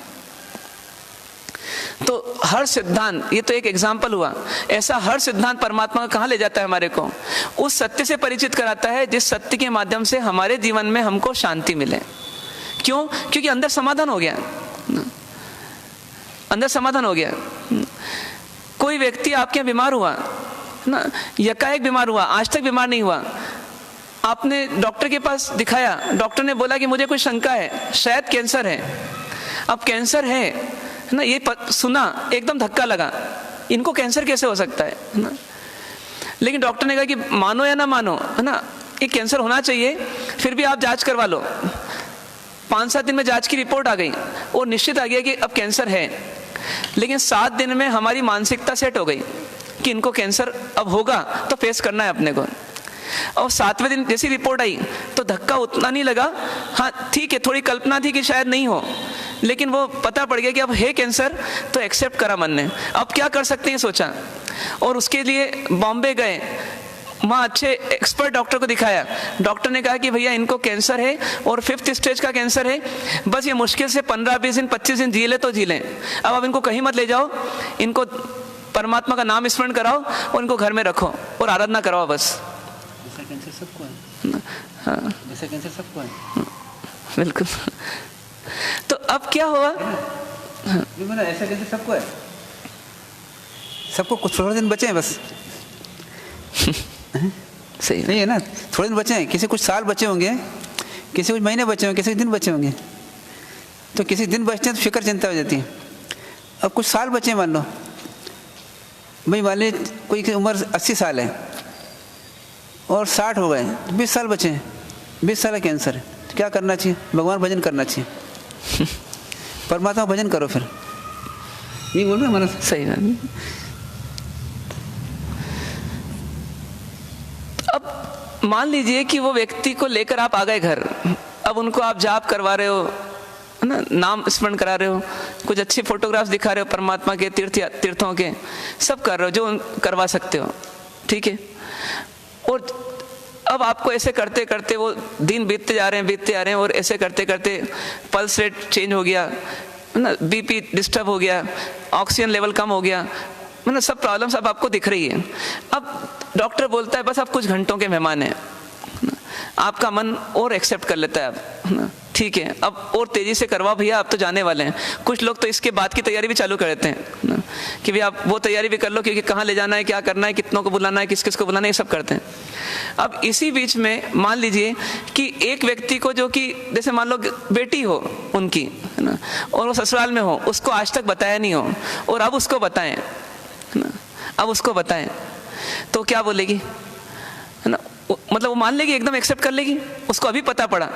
तो हर सिद्धांत, ये तो एक एग्जाम्पल हुआ, ऐसा हर सिद्धांत परमात्मा का कहाँ ले जाता है, हमारे को उस सत्य से परिचित कराता है जिस सत्य के माध्यम से हमारे जीवन में हमको शांति मिले। क्यों? क्योंकि अंदर समाधान हो गया। अंदर समाधान हो गया। कोई व्यक्ति आपके यहाँ बीमार हुआ ना, यकाएक बीमार हुआ, आज तक बीमार नहीं हुआ, आपने डॉक्टर के पास दिखाया, डॉक्टर ने बोला कि मुझे कोई शंका है, शायद कैंसर है। अब कैंसर है ना, ये सुना, एकदम धक्का लगा, इनको कैंसर कैसे हो सकता है ना। लेकिन डॉक्टर ने कहा कि मानो या ना मानो है ना, ये कैंसर होना चाहिए, फिर भी आप जांच करवा लो। 5-7 दिन में जांच की रिपोर्ट आ गई और निश्चित आ गया कि अब कैंसर है। लेकिन 7 दिन में हमारी मानसिकता सेट हो गई कि इनको कैंसर अब होगा तो फेस करना है अपने को। और 7वें दिन जैसी रिपोर्ट आई तो धक्का उतना नहीं लगा, हाँ ठीक है, थोड़ी कल्पना थी कि शायद नहीं हो, लेकिन वो पता पड़ गया कि अब है कैंसर, तो एक्सेप्ट करा मन ने, अब क्या कर सकते हैं सोचा। और उसके लिए बॉम्बे गए, वहाँ अच्छे एक्सपर्ट डॉक्टर को दिखाया। डॉक्टर ने कहा कि भैया इनको कैंसर है और 5th स्टेज का कैंसर है, बस ये मुश्किल से 15-20 दिन 25 दिन जी ले तो जी लें, अब आप इनको कहीं मत ले जाओ, इनको परमात्मा का नाम स्मरण कराओ और इनको घर में रखो और आराधना कराओ बस। ऐसा कैंसर सबको है, हाँ ऐसा कैंसर सबको है, बिल्कुल। तो अब क्या हुआ, ऐसा कैंसर सबको है, सबको कुछ थोड़े दिन बचे हैं बस। सही नहीं है ना, थोड़े दिन बचे हैं, किसी कुछ साल बचे होंगे, किसी कुछ महीने बचे होंगे, किसी दिन बचे होंगे। तो किसी दिन बचते हैं तो फिक्र चिंता हो जाती है। अब कुछ साल बचे हैं, मान लो भाई, मान लीजिए कोई की उम्र 80 साल है और 60 हो गए, 20 साल बचे हैं, 20 साल का कैंसर है, तो क्या करना चाहिए? भगवान भजन करना चाहिए, परमात्मा भजन करो। फिर नहीं बोल रहे हमारा सही है। अब मान लीजिए कि वो व्यक्ति को लेकर आप आ गए घर, अब उनको आप जाप करवा रहे हो ना, नाम स्मरण करा रहे हो, कुछ अच्छी फोटोग्राफ्स दिखा रहे हो परमात्मा के, तीर्थों के, सब कर रहे हो जो करवा सकते हो, ठीक है। और अब आपको ऐसे करते करते वो दिन बीतते जा रहे हैं और ऐसे करते करते पल्स रेट चेंज हो गया ना, बीपी डिस्टर्ब हो गया, ऑक्सीजन लेवल कम हो गया, मतलब सब प्रॉब्लम्स अब आपको दिख रही है। अब डॉक्टर बोलता है बस आप कुछ घंटों के मेहमान हैं, आपका मन और एक्सेप्ट कर लेता है अब, ठीक है अब और तेजी से करवा भैया, आप तो जाने वाले हैं। कुछ लोग तो इसके बाद की तैयारी भी चालू कर देते हैं कि भैया आप वो तैयारी भी कर लो, क्योंकि कहाँ ले जाना है, क्या करना है, कितनों को बुलाना है, किस किस को बुलाना है, ये सब करते हैं। अब इसी बीच में मान लीजिए कि एक व्यक्ति को, जो कि जैसे मान लो बेटी हो उनकी है ना, और वो ससुराल में हो, उसको आज तक बताया नहीं हो, और अब उसको बताएं है ना, अब उसको बताएं तो क्या बोलेगी है ना, मतलब वो मान लेगी, एकदम एक्सेप्ट कर लेगी। उसको अभी पता पड़ा,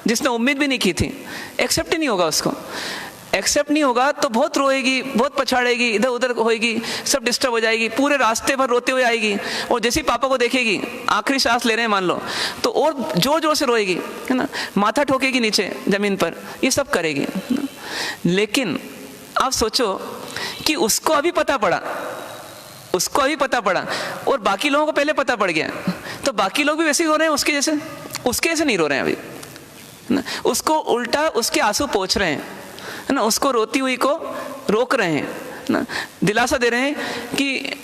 जिसने उम्मीद भी नहीं की थी, एक्सेप्ट ही नहीं होगा। उसको एक्सेप्ट नहीं होगा तो बहुत रोएगी, बहुत पछाड़ेगी, इधर उधर होएगी, सब डिस्टर्ब हो जाएगी, पूरे रास्ते भर रोते हुए आएगी। और जैसे ही पापा को देखेगी, आखिरी सांस ले रहे हैं मान लो, तो और जोर जोर से रोएगी है ना, माथा ठोकेगी नीचे जमीन पर, ये सब करेगी। लेकिन आप सोचो कि उसको अभी पता पड़ा, उसको अभी पता पड़ा और बाकी लोगों को पहले पता पड़ गया, तो बाकी लोग भी वैसे ही रो रहे हैं उसके जैसे नहीं रो रहे हैं अभी ना, उसको उल्टा उसके आंसू पोंछ रहे हैं है ना, उसको रोती हुई को रोक रहे हैं ना, दिलासा दे रहे हैं कि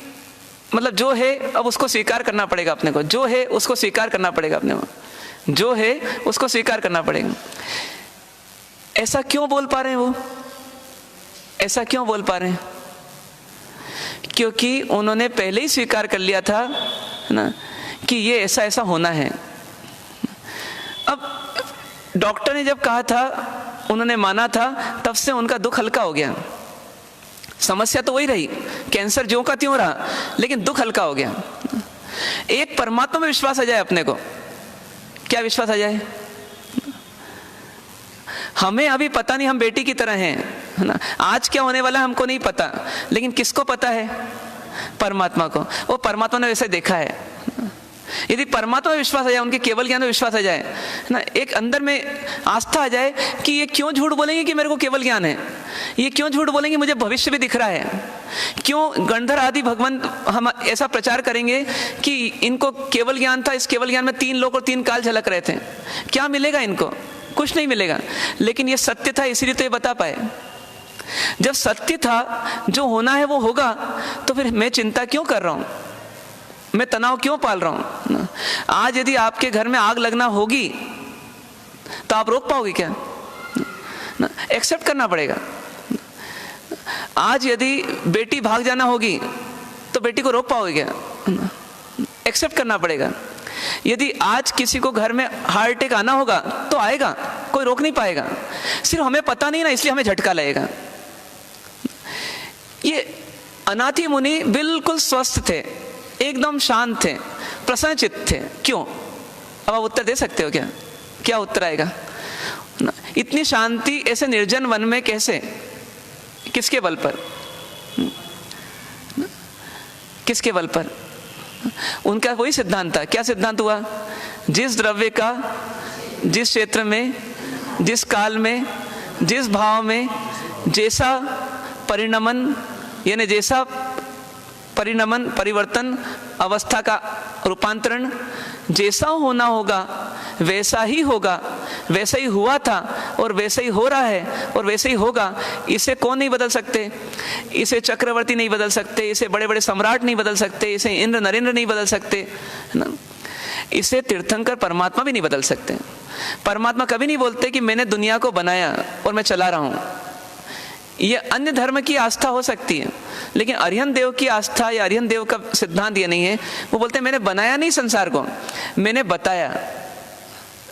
मतलब जो है अब उसको स्वीकार करना पड़ेगा अपने को, जो है उसको स्वीकार करना पड़ेगा अपने को, जो है उसको स्वीकार करना पड़ेगा। ऐसा क्यों बोल पा रहे हैं वो, ऐसा क्यों बोल पा रहे हैं? क्योंकि उन्होंने पहले ही स्वीकार कर लिया था ना कि ये ऐसा ऐसा होना है। अब डॉक्टर ने जब कहा था, उन्होंने माना था, तब से उनका दुख हल्का हो गया। समस्या तो वही रही, कैंसर ज्यों का त्यों रहा, लेकिन दुख हल्का हो गया। एक परमात्मा में विश्वास आ जाए अपने को, क्या विश्वास आ जाए? हमें अभी पता नहीं, हम बेटी की तरह हैं है ना, आज क्या होने वाला है हमको नहीं पता, लेकिन किसको पता है? परमात्मा को। वो परमात्मा ने वैसे देखा है। यदि परमात्मा में विश्वास आ जाए, उनके केवल ज्ञान में विश्वास आ जाए ना, एक अंदर में आस्था आ जाए कि ये क्यों झूठ बोलेंगे कि मेरे को केवल ज्ञान है, ये क्यों झूठ बोलेंगे मुझे भविष्य भी दिख रहा है, क्यों गणधर आदि भगवान हम ऐसा प्रचार करेंगे कि इनको केवल ज्ञान था, इस केवल ज्ञान में 3 लोक और 3 काल झलक रहे थे, क्या मिलेगा इनको? कुछ नहीं मिलेगा। लेकिन ये सत्य था, इसीलिए तो ये बता पाए। जब सत्य था, जो होना है वो होगा, तो फिर मैं चिंता क्यों कर रहा हूं, मैं तनाव क्यों पाल रहा हूं? आज यदि आपके घर में आग लगना होगी तो आप रोक पाओगे क्या? एक्सेप्ट करना पड़ेगा। आज यदि बेटी भाग जाना होगी तो बेटी को रोक पाओगे क्या? एक्सेप्ट करना पड़ेगा। यदि आज किसी को घर में हार्ट अटैक आना होगा तो आएगा, कोई रोक नहीं पाएगा। सिर्फ हमें पता नहीं ना, इसलिए हमें झटका लगेगा। ये अनाथी मुनि बिल्कुल स्वस्थ थे, एकदम शांत थे, प्रसन्नचित्त थे। क्यों? अब आप उत्तर दे सकते हो क्या? क्या उत्तर आएगा? इतनी शांति ऐसे निर्जन वन में कैसे? किसके बल पर? किसके बल पर? उनका वही सिद्धांत था। क्या सिद्धांत हुआ? जिस द्रव्य का जिस क्षेत्र में, जिस काल में, जिस भाव में जैसा परिणमन, यानी जैसा परिणमन, परिवर्तन, अवस्था का रूपांतरण जैसा होना होगा वैसा ही होगा, वैसा ही हुआ था और वैसा ही हो रहा है और वैसे ही होगा। इसे कौन नहीं बदल सकते? इसे चक्रवर्ती नहीं बदल सकते, इसे बड़े बड़े सम्राट नहीं बदल सकते, इसे इंद्र नरेंद्र नहीं बदल सकते, है ना? इसे तीर्थंकर परमात्मा भी नहीं बदल सकते। परमात्मा कभी नहीं बोलते कि मैंने दुनिया को बनाया और मैं चला रहा हूँ। ये अन्य धर्म की आस्था हो सकती है, लेकिन अरिहंत देव की आस्था या अरिहंत देव का सिद्धांत ये नहीं है। वो बोलते हैं मैंने बनाया नहीं संसार को, मैंने बताया।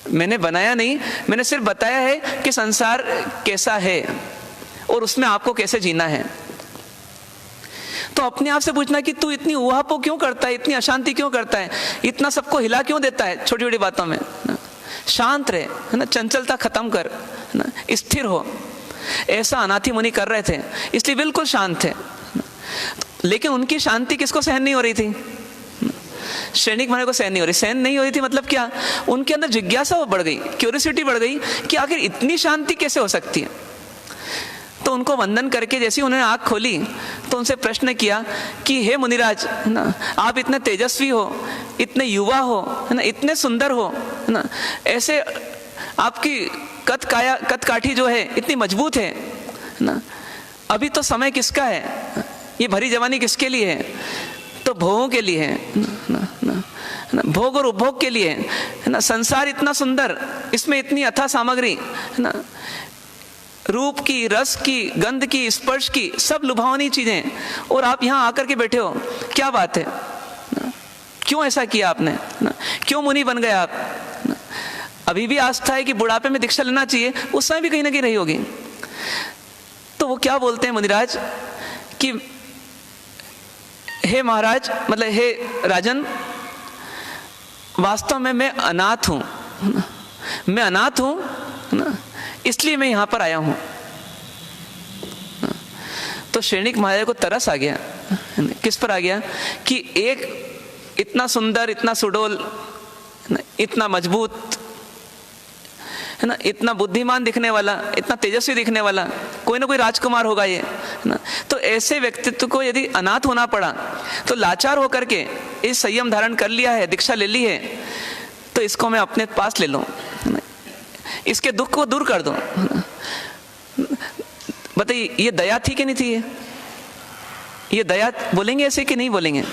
मैंने बनाया नहीं, मैंने सिर्फ बताया है कि संसार कैसा है और उसमें आपको कैसे जीना है। तो अपने आप से पूछना कि तू इतनी उहापोह क्यों करता है, इतनी अशांति क्यों करता है, इतना सबको हिला क्यों देता है छोटी छोटी बातों में? शांत रहे, है ना, चंचलता खत्म कर, है ना, स्थिर हो। ऐसा अनाथी मुनि कर रहे थे, इसलिए बिल्कुल शांत थे। लेकिन उनकी शांति किसको सहन नहीं हो रही थी? श्रेणिक महाराज को सहन नहीं हो रही। सहन नहीं हो रही थी मतलब क्या? उनके अंदर जिज्ञासा बढ़ गई, क्यूरियोसिटी बढ़ गई कि आखिर इतनी शांति कैसे हो सकती है। तो उनको वंदन करके जैसे उन्होंने आंख खोली तो उनसे प्रश्न किया कि हे मुनिराज, है ना, आप इतने तेजस्वी हो, इतने युवा हो, है ना, इतने सुंदर हो, है ना, ऐसे आपकी कद काठी जो है इतनी मजबूत है ना, अभी तो समय किसका है? ये भरी जवानी किसके लिए है? तो भोगों के लिए है ना, भोग और उपभोग के लिए है ना। संसार इतना सुंदर, इसमें इतनी अथाह सामग्री, है ना, रूप की, रस की, गंध की, स्पर्श की, सब लुभावनी चीजें, और आप यहाँ आकर के बैठे हो। क्या बात है? क्यों ऐसा किया आपने? क्यों मुनि बन गए आप? अभी भी आस्था है कि बुढ़ापे में दीक्षा लेना चाहिए, उस समय भी कहीं ना कहीं रही होगी। तो वो क्या बोलते हैं मुनिराज कि हे महाराज, मतलब हे राजन, वास्तव में मैं अनाथ हूं, मैं अनाथ हूं ना, इसलिए मैं यहां पर आया हूं। तो श्रेणिक महाराज को तरस आ गया। किस पर आ गया? कि एक इतना सुंदर, इतना सुडोल, इतना मजबूत, है ना, इतना बुद्धिमान दिखने वाला, इतना तेजस्वी दिखने वाला कोई ना कोई राजकुमार होगा ये, है ना। तो ऐसे व्यक्तित्व को यदि अनाथ होना पड़ा तो लाचार होकर के इस संयम धारण कर लिया है, दीक्षा ले ली है, तो इसको मैं अपने पास ले लूं, इसके दुख को दूर कर दूं। बताइए, ये दया थी कि नहीं थी? ये दया बोलेंगे ऐसे कि नहीं बोलेंगे?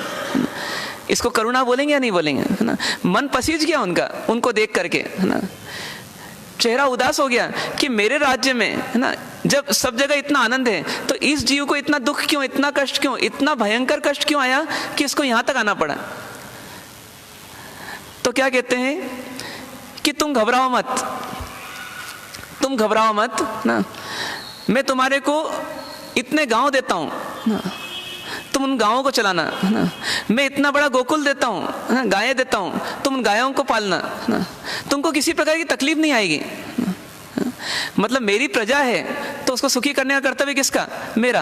इसको करुणा बोलेंगे या नहीं बोलेंगे? है ना। मन पसीज गया उनका, उनको देख करके, है ना, चेहरा उदास हो गया कि मेरे राज्य में, है ना, जब सब जगह इतना आनंद है तो इस जीव को इतना दुख क्यों, इतना कष्ट क्यों, इतना भयंकर कष्ट क्यों आया कि इसको यहां तक आना पड़ा? तो क्या कहते हैं कि तुम घबराओ मत, तुम घबराओ मत ना, मैं तुम्हारे को इतने गांव देता हूं, तुम उन गांवों को चलाना, ना, मैं इतना बड़ा गोकुल देता हूँ, गायें देता हूँ, तुम उन गायों को पालना, ना, तुमको किसी प्रकार की तकलीफ नहीं आएगी। मतलब मेरी प्रजा है तो उसको सुखी करने का कर्तव्य किसका? मेरा।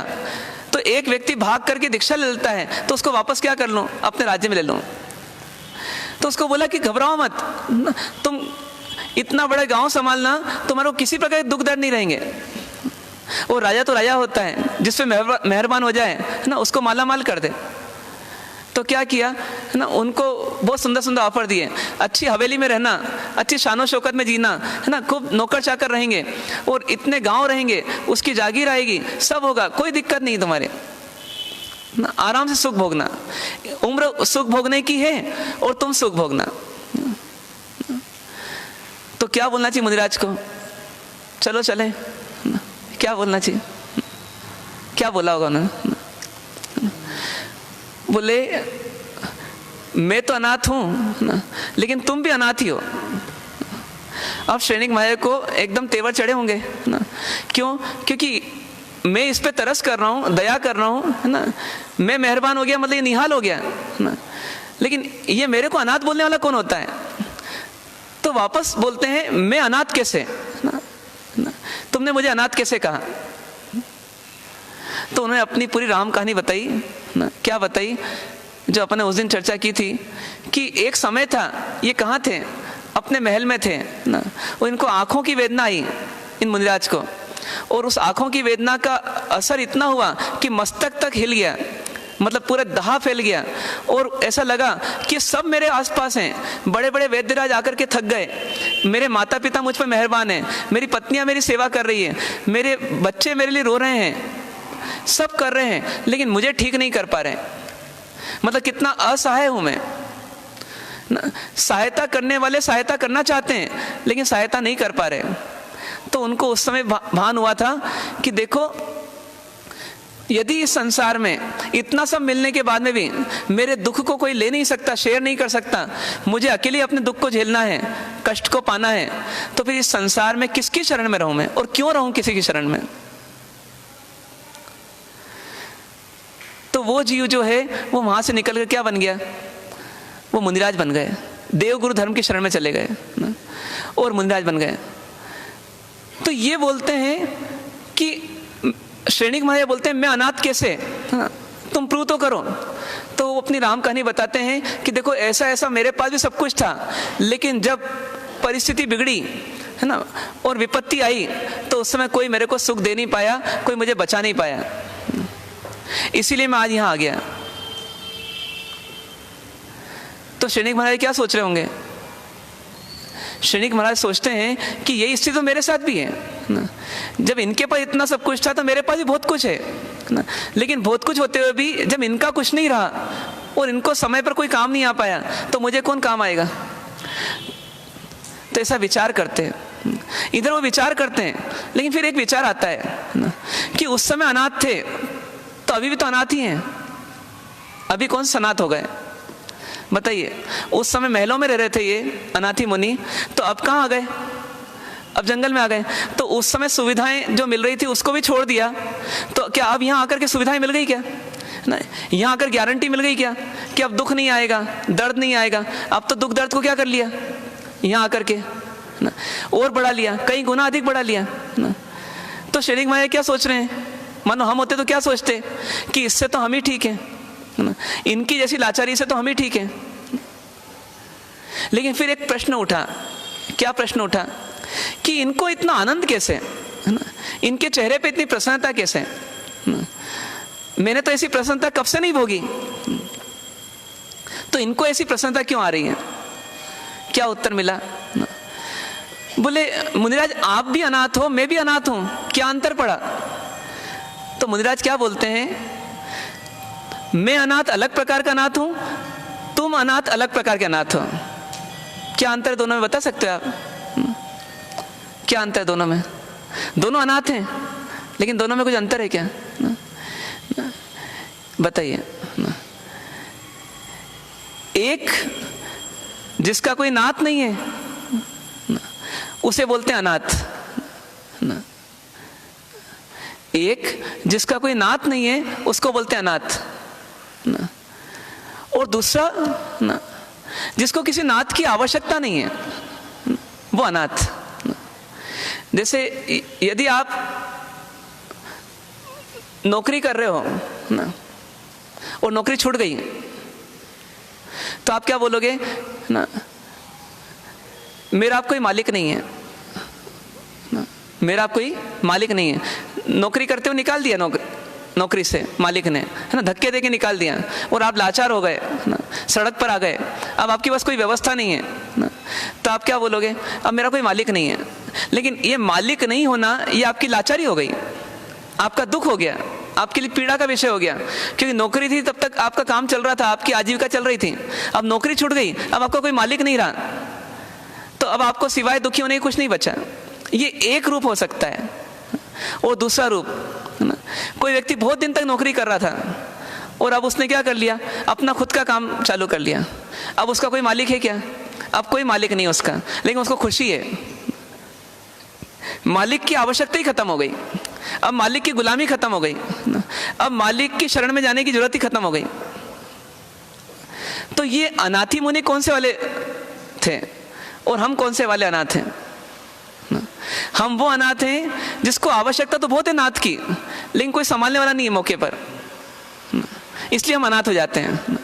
तो एक व्यक्ति भाग करके दीक्षा ले लेता है तो उसको वापस क्या कर लूं? अपने राज्य में ले लूं। तो उसको बोला कि घबराओ मत, तुम इतना बड़ा गांव संभालना, तुम्हारे को किसी प्रकार के दुख दर्द नहीं रहेंगे। वो राजा तो राजा होता है, जिस पे मेहरबान हो जाए, है ना, उसको माला माल कर दे। तो क्या किया, है ना, उनको बहुत सुंदर सुंदर ऑफर दिए, अच्छी हवेली में रहना, अच्छी शानो शौकत में जीना, है ना, खूब नौकर चाकर रहेंगे और इतने गांव रहेंगे, उसकी जागीर आएगी, सब होगा, कोई दिक्कत नहीं तुम्हारे, ना, आराम से सुख भोगना। उम्र सुख भोगने की है और तुम सुख भोगना। तो क्या बोलना चाहिए मुनिराज को? चलो चले, क्या बोलना चाहिए? क्या बोला होगा उन्होंने? बोले मैं तो अनाथ हूं लेकिन तुम भी अनाथ ही हो। अब श्रेणिक महाराज को एकदम तेवर चढ़े होंगे ना, क्यों? क्योंकि मैं इस पे तरस कर रहा हूँ, दया कर रहा हूँ, है ना, मैं मेहरबान हो गया, मतलब ये निहाल हो गया ना, लेकिन ये मेरे को अनाथ बोलने वाला कौन होता है? तो वापस बोलते हैं मैं अनाथ कैसे ना, तुमने मुझे अनाथ कैसे कहा? तो उन्होंने अपनी पूरी राम कहानी बताई ना। क्या बताई? जो अपन ने उस दिन चर्चा की थी कि एक समय था, ये कहाँ थे? अपने महल में थे ना, और इनको आंखों की वेदना आई, इन मुनिराज को, और उस आंखों की वेदना का असर इतना हुआ कि मस्तक तक हिल गया, मतलब पूरा दहा फैल गया, और ऐसा लगा कि सब मेरे आसपास हैं, बड़े बड़े वैद्यराज आकर के थक गए, मेरे माता पिता मुझ पर मेहरबान हैं, मेरी पत्नियां मेरी सेवा कर रही है, मेरे बच्चे मेरे लिए रो रहे हैं, सब कर रहे हैं, लेकिन मुझे ठीक नहीं कर पा रहे। मतलब कितना असहाय हूं मैं। सहायता करने वाले सहायता करना चाहते हैं लेकिन सहायता नहीं कर पा रहे। तो उनको उस समय भान हुआ था कि देखो, यदि इस संसार में इतना सब मिलने के बाद में भी मेरे दुख को कोई ले नहीं सकता, शेयर नहीं कर सकता, मुझे अकेले अपने दुख को झेलना है, कष्ट को पाना है, तो फिर इस संसार में किसकी शरण में रहूं मैं, और क्यों रहूं किसी की शरण में? तो वो जीव जो है वो वहां से निकल कर क्या बन गया? वो मुनिराज बन गए, देव गुरु धर्म की शरण में चले गए और मुनिराज बन गए। तो ये बोलते हैं कि श्रेणिक महाराज बोलते हैं मैं अनाथ कैसे, तुम प्रूव तो करो। तो वो अपनी राम कहानी बताते हैं कि देखो ऐसा ऐसा मेरे पास भी सब कुछ था, लेकिन जब परिस्थिति बिगड़ी है ना और विपत्ति आई तो उस समय कोई मेरे को सुख दे नहीं पाया, कोई मुझे बचा नहीं पाया, इसीलिए मैं आज यहां आ गया। तो श्रेणिक महाराज क्या सोच रहे होंगे? श्रेणिक महाराज सोचते हैं कि यही स्थिति तो मेरे साथ भी है ना। जब इनके पास इतना सब कुछ था तो मेरे पास भी बहुत कुछ है ना, लेकिन बहुत कुछ होते हुए भी जब इनका कुछ नहीं रहा और इनको समय पर कोई काम नहीं आ पाया तो मुझे कौन काम आएगा? तो ऐसा विचार करते हैं, इधर वो विचार करते हैं, लेकिन फिर एक विचार आता है ना कि उस समय अनाथ थे तो अभी भी तो अनाथ ही हैं, अभी कौन से अनाथ हो गए? बताइए, उस समय महलों में रह रहे थे ये अनाथी मुनि, तो अब कहाँ आ गए? अब जंगल में आ गए। तो उस समय सुविधाएं जो मिल रही थी उसको भी छोड़ दिया, तो क्या अब यहाँ आकर के सुविधाएं मिल गई क्या? ना, यहाँ आकर गारंटी मिल गई क्या कि अब दुख नहीं आएगा, दर्द नहीं आएगा? अब तो दुख दर्द को क्या कर लिया यहाँ आकर के ना, और बढ़ा लिया, कई गुना अधिक बढ़ा लिया ना। तो श्रेणिक महाराज क्या सोच रहे हैं? मानो हम होते तो क्या सोचते कि इससे तो हम ही ठीक हैं, इनकी जैसी लाचारी से तो हम ही ठीक हैं। लेकिन फिर एक प्रश्न उठा। क्या प्रश्न उठा? कि इनको इतना आनंद कैसे है ना, इनके चेहरे पे इतनी प्रसन्नता कैसे? मैंने तो ऐसी प्रसन्नता कब से नहीं भोगी, तो इनको ऐसी प्रसन्नता क्यों आ रही है? क्या उत्तर मिला? बोले मुनिराज आप भी अनाथ हो, मैं भी अनाथ हूं, क्या अंतर पड़ा? तो मुनिराज क्या बोलते हैं? मैं अनाथ अलग प्रकार का अनाथ हूं, तुम अनाथ अलग प्रकार के अनाथ हो। क्या अंतर दोनों में बता सकते हो आप? क्या अंतर दोनों में? दोनों अनाथ हैं लेकिन दोनों में कुछ अंतर है क्या? बताइए। एक जिसका कोई नाथ नहीं है उसे बोलते हैं अनाथ, एक जिसका कोई नाथ नहीं है उसको बोलते हैं अनाथ, और दूसरा ना जिसको किसी नाथ की आवश्यकता नहीं है वो अनाथ। जैसे यदि आप नौकरी कर रहे हो ना और नौकरी छूट गई तो आप क्या बोलोगे ना? मेरा आप कोई मालिक नहीं है ना, मेरा आप कोई मालिक नहीं है। नौकरी करते हुए निकाल दिया नौकरी से मालिक ने, है ना, धक्के देके निकाल दिया और आप लाचार हो गए ना, सड़क पर आ गए, अब आपके पास कोई व्यवस्था नहीं है ना, तो आप क्या बोलोगे? अब मेरा कोई मालिक नहीं है। लेकिन ये मालिक नहीं होना ये आपकी लाचारी हो गई, आपका दुख हो गया, आपके लिए पीड़ा का विषय हो गया, क्योंकि नौकरी थी तब तक आपका काम चल रहा था, आपकी आजीविका चल रही थी। अब नौकरी छूट गई, अब आपका कोई मालिक नहीं रहा, तो अब आपको सिवाय दुखी होने की कुछ नहीं बचा। ये एक रूप हो सकता है। और दूसरा रूप है ना। कोई व्यक्ति बहुत दिन तक नौकरी कर रहा था और अब उसने क्या कर लिया, अपना खुद का काम चालू कर लिया। अब उसका कोई मालिक है क्या? अब कोई मालिक नहीं उसका, लेकिन उसको खुशी है। मालिक की आवश्यकता ही खत्म हो गई, अब मालिक की गुलामी खत्म हो गई, अब मालिक की शरण में जाने की जरूरत ही खत्म हो गई। तो ये अनाथी मुनि कौन से वाले थे और हम कौन से वाले अनाथ हैं? हम वो अनाथ हैं जिसको आवश्यकता तो बहुत है नाथ की, लेकिन कोई संभालने वाला नहीं है मौके पर, इसलिए हम अनाथ हो जाते हैं।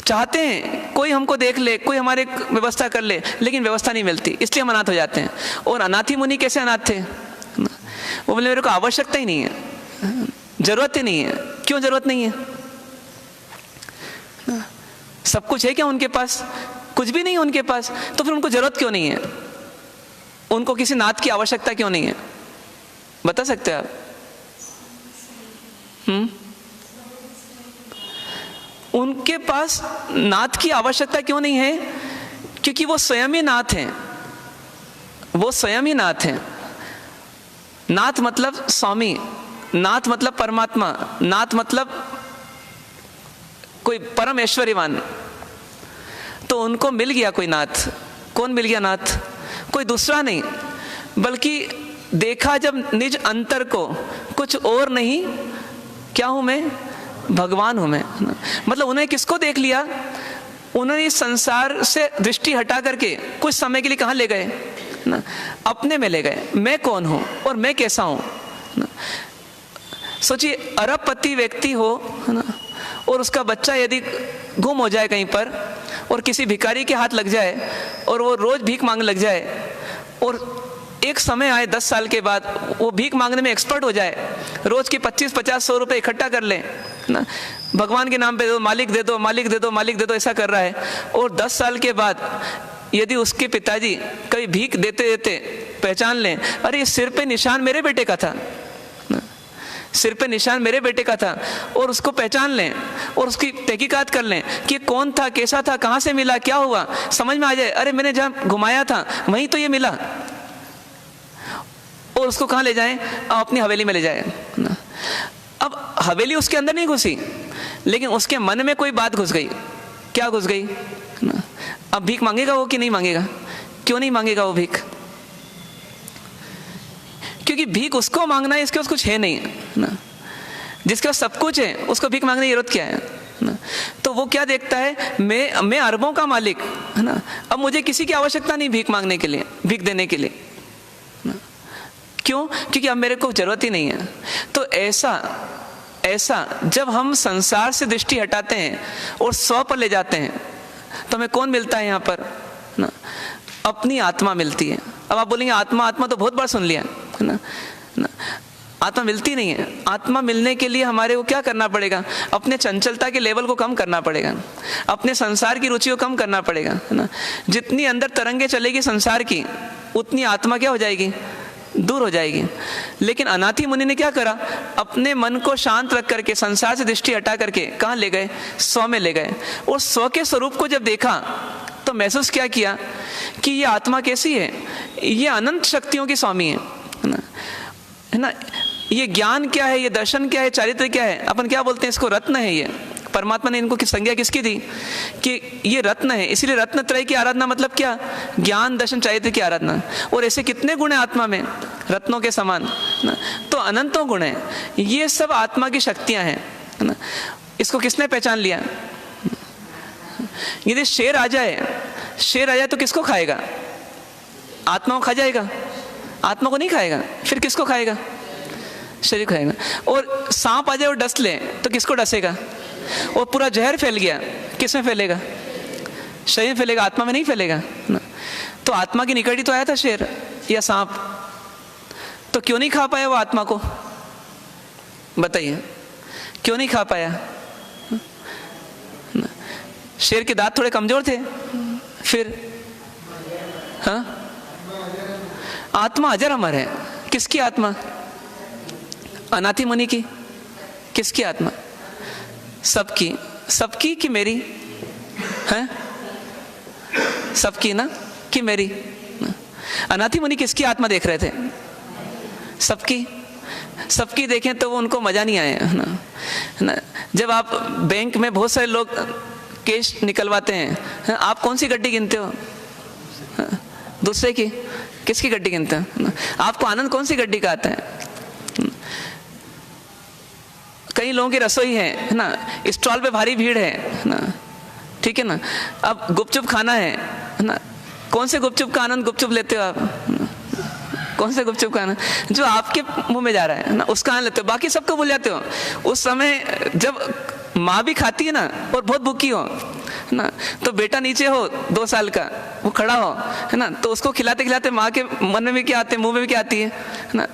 चाहते हैं कोई हमको देख ले, कोई हमारे व्यवस्था कर ले, लेकिन व्यवस्था नहीं मिलती, इसलिए हम अनाथ हो जाते हैं। और अनाथी मुनि कैसे अनाथ थे? वो बोले मेरे को आवश्यकता ही नहीं है, जरूरत ही नहीं है। क्यों जरूरत नहीं है? सब कुछ है क्या उनके पास? कुछ भी नहीं है उनके पास, तो फिर उनको जरूरत क्यों नहीं है? उनको किसी नाथ की आवश्यकता क्यों नहीं है? बता सकते हैं आप? उनके पास नाथ की आवश्यकता क्यों नहीं है? क्योंकि वो स्वयं ही नाथ हैं, वो स्वयं ही नाथ हैं। नाथ मतलब स्वामी, नाथ मतलब परमात्मा, नाथ मतलब कोई परम ऐश्वर्यवान। तो उनको मिल गया कोई नाथ। कौन मिल गया नाथ? कोई दूसरा नहीं, बल्कि देखा जब निज अंतर को, कुछ और नहीं, क्या हूं मैं? भगवान हूं मैं। मतलब उन्हें किसको देख लिया? उन्होंने इस संसार से दृष्टि हटा करके कुछ समय के लिए कहाँ ले गए ना? अपने में ले गए। मैं कौन हूं और मैं कैसा हूं? सोचिए, अरबपति व्यक्ति हो ना, और उसका बच्चा यदि गुम हो जाए कहीं पर और किसी भिखारी के हाथ लग जाए और वो रोज भीख मांगने लग जाए, और एक समय आए 10 साल के बाद वो भीख मांगने में एक्सपर्ट हो जाए, रोज के 25-50-100 रुपए इकट्ठा कर ले ना, भगवान के नाम पे दो, मालिक दे दो, मालिक दे दो, मालिक दे दो, ऐसा कर रहा है। और 10 साल के बाद यदि उसके पिताजी कभी भीख देते देते पहचान लें, अरे सिर पे निशान मेरे बेटे का था, सिर पे निशान मेरे बेटे का था, और उसको पहचान लें और उसकी तहकीकात कर लें कि कौन था, कैसा था, कहाँ से मिला, क्या हुआ, समझ में आ जाए, अरे मैंने जहाँ घुमाया था वहीं तो ये मिला, और उसको कहाँ ले जाएं? अपनी हवेली में ले जाएं। अब हवेली उसके अंदर नहीं घुसी, लेकिन उसके मन में कोई बात घुस गई। क्या घुस गई? अब भीख मांगेगा वो कि नहीं मांगेगा? क्यों नहीं मांगेगा वो भीख? क्योंकि भीख उसको मांगना है, इसके पास कुछ है नहीं ना। जिसके पास सब कुछ है उसको भीख मांगने की जरूरत क्या है ना? तो वो क्या देखता है, मैं अरबों का मालिक है ना, अब मुझे किसी की आवश्यकता नहीं भीख मांगने के लिए, भीख देने के लिए ना। क्यों? क्योंकि अब मेरे को जरूरत ही नहीं है। तो ऐसा जब हम संसार से दृष्टि हटाते हैं और स्व पर ले जाते हैं, तो हमें कौन मिलता है यहाँ पर ना? अपनी आत्मा मिलती है। अब आप बोलेंगे आत्मा तो बहुत बार सुन लिया है ना, आत्मा मिलती नहीं है। आत्मा मिलने के लिए हमारे को क्या करना पड़ेगा? अपने चंचलता के लेवल को कम करना पड़ेगा, अपने संसार की रुचि को कम करना पड़ेगा, है ना। जितनी अंदर तरंगे चलेगी संसार की, उतनी आत्मा क्या हो जाएगी? दूर हो जाएगी। लेकिन अनाथी मुनि ने क्या करा? अपने मन को शांत रख करके, संसार से दृष्टि हटा करके कहाँ ले गए? स्व में ले गए। और स्व के स्वरूप को जब देखा तो महसूस क्या किया कि ये आत्मा कैसी है? ये अनंत शक्तियों की स्वामी है ना। ये ज्ञान क्या है, ये दर्शन क्या है, चारित्र क्या है? अपन क्या बोलते हैं इसको? रत्न है। ये परमात्मा ने इनको संज्ञा किसकी दी कि ये रत्न है। इसीलिए रत्न त्रय की आराधना मतलब क्या? ज्ञान, दर्शन, चारित्र की आराधना। और ऐसे कितने गुण है आत्मा में, रत्नों के समान ना। तो अनंतों गुण है, ये सब आत्मा की शक्तियां हैं ना। इसको किसने पहचान लिया? यदि शेर आ जाए तो किसको खाएगा? आत्मा को खा जाएगा? आत्मा को नहीं खाएगा, फिर किसको खाएगा? शरीर खाएगा। और सांप आ जाए और डस ले तो किसको डसेगा? और पूरा जहर फैल गया, किस में फैलेगा? शरीर में फैलेगा, आत्मा में नहीं फैलेगा ना। तो आत्मा की निकट ही तो आया था शेर या सांप, तो क्यों नहीं खा पाया वो आत्मा को? बताइए, क्यों नहीं खा पाया? शेर के दांत थोड़े कमजोर थे, फिर हाँ, आत्मा अजर अमर है। किसकी आत्मा? अनाथी मुनि की। किसकी आत्मा? सबकी। सबकी कि मेरी? हैं? सबकी ना कि मेरी? अनाथी मुनि किसकी आत्मा देख रहे थे? सबकी। सबकी देखें तो वो उनको मज़ा नहीं आया, है ना। जब आप बैंक में बहुत सारे लोग कैश निकलवाते हैं, आप कौन सी गड्डी गिनते हो? दूसरे की, किसकी गड्डी गिनते हैं? आपको आनंद कौन सी गड्डी का आता है? कई लोगों की रसोई है ना, स्टॉल पे भारी भीड़ है ना, ठीक है ना। अब गुपचुप खाना है ना, कौन से गुपचुप का आनंद गुपचुप लेते हो आप? कौन से गुपचुप का आनंद? जो आपके मुंह में जा रहा है ना, उसका आनंद लेते हो, बाकी सबको भूल जाते हो। उस समय जब माँ भी खाती है ना और बहुत भूखी हो ना, तो बेटा नीचे हो 2 साल का, वो खड़ा हो, है ना, तो उसको खिलाते खिलाते माँ के मन में भी क्या आते हैं, मुंह में भी क्या आती है ना,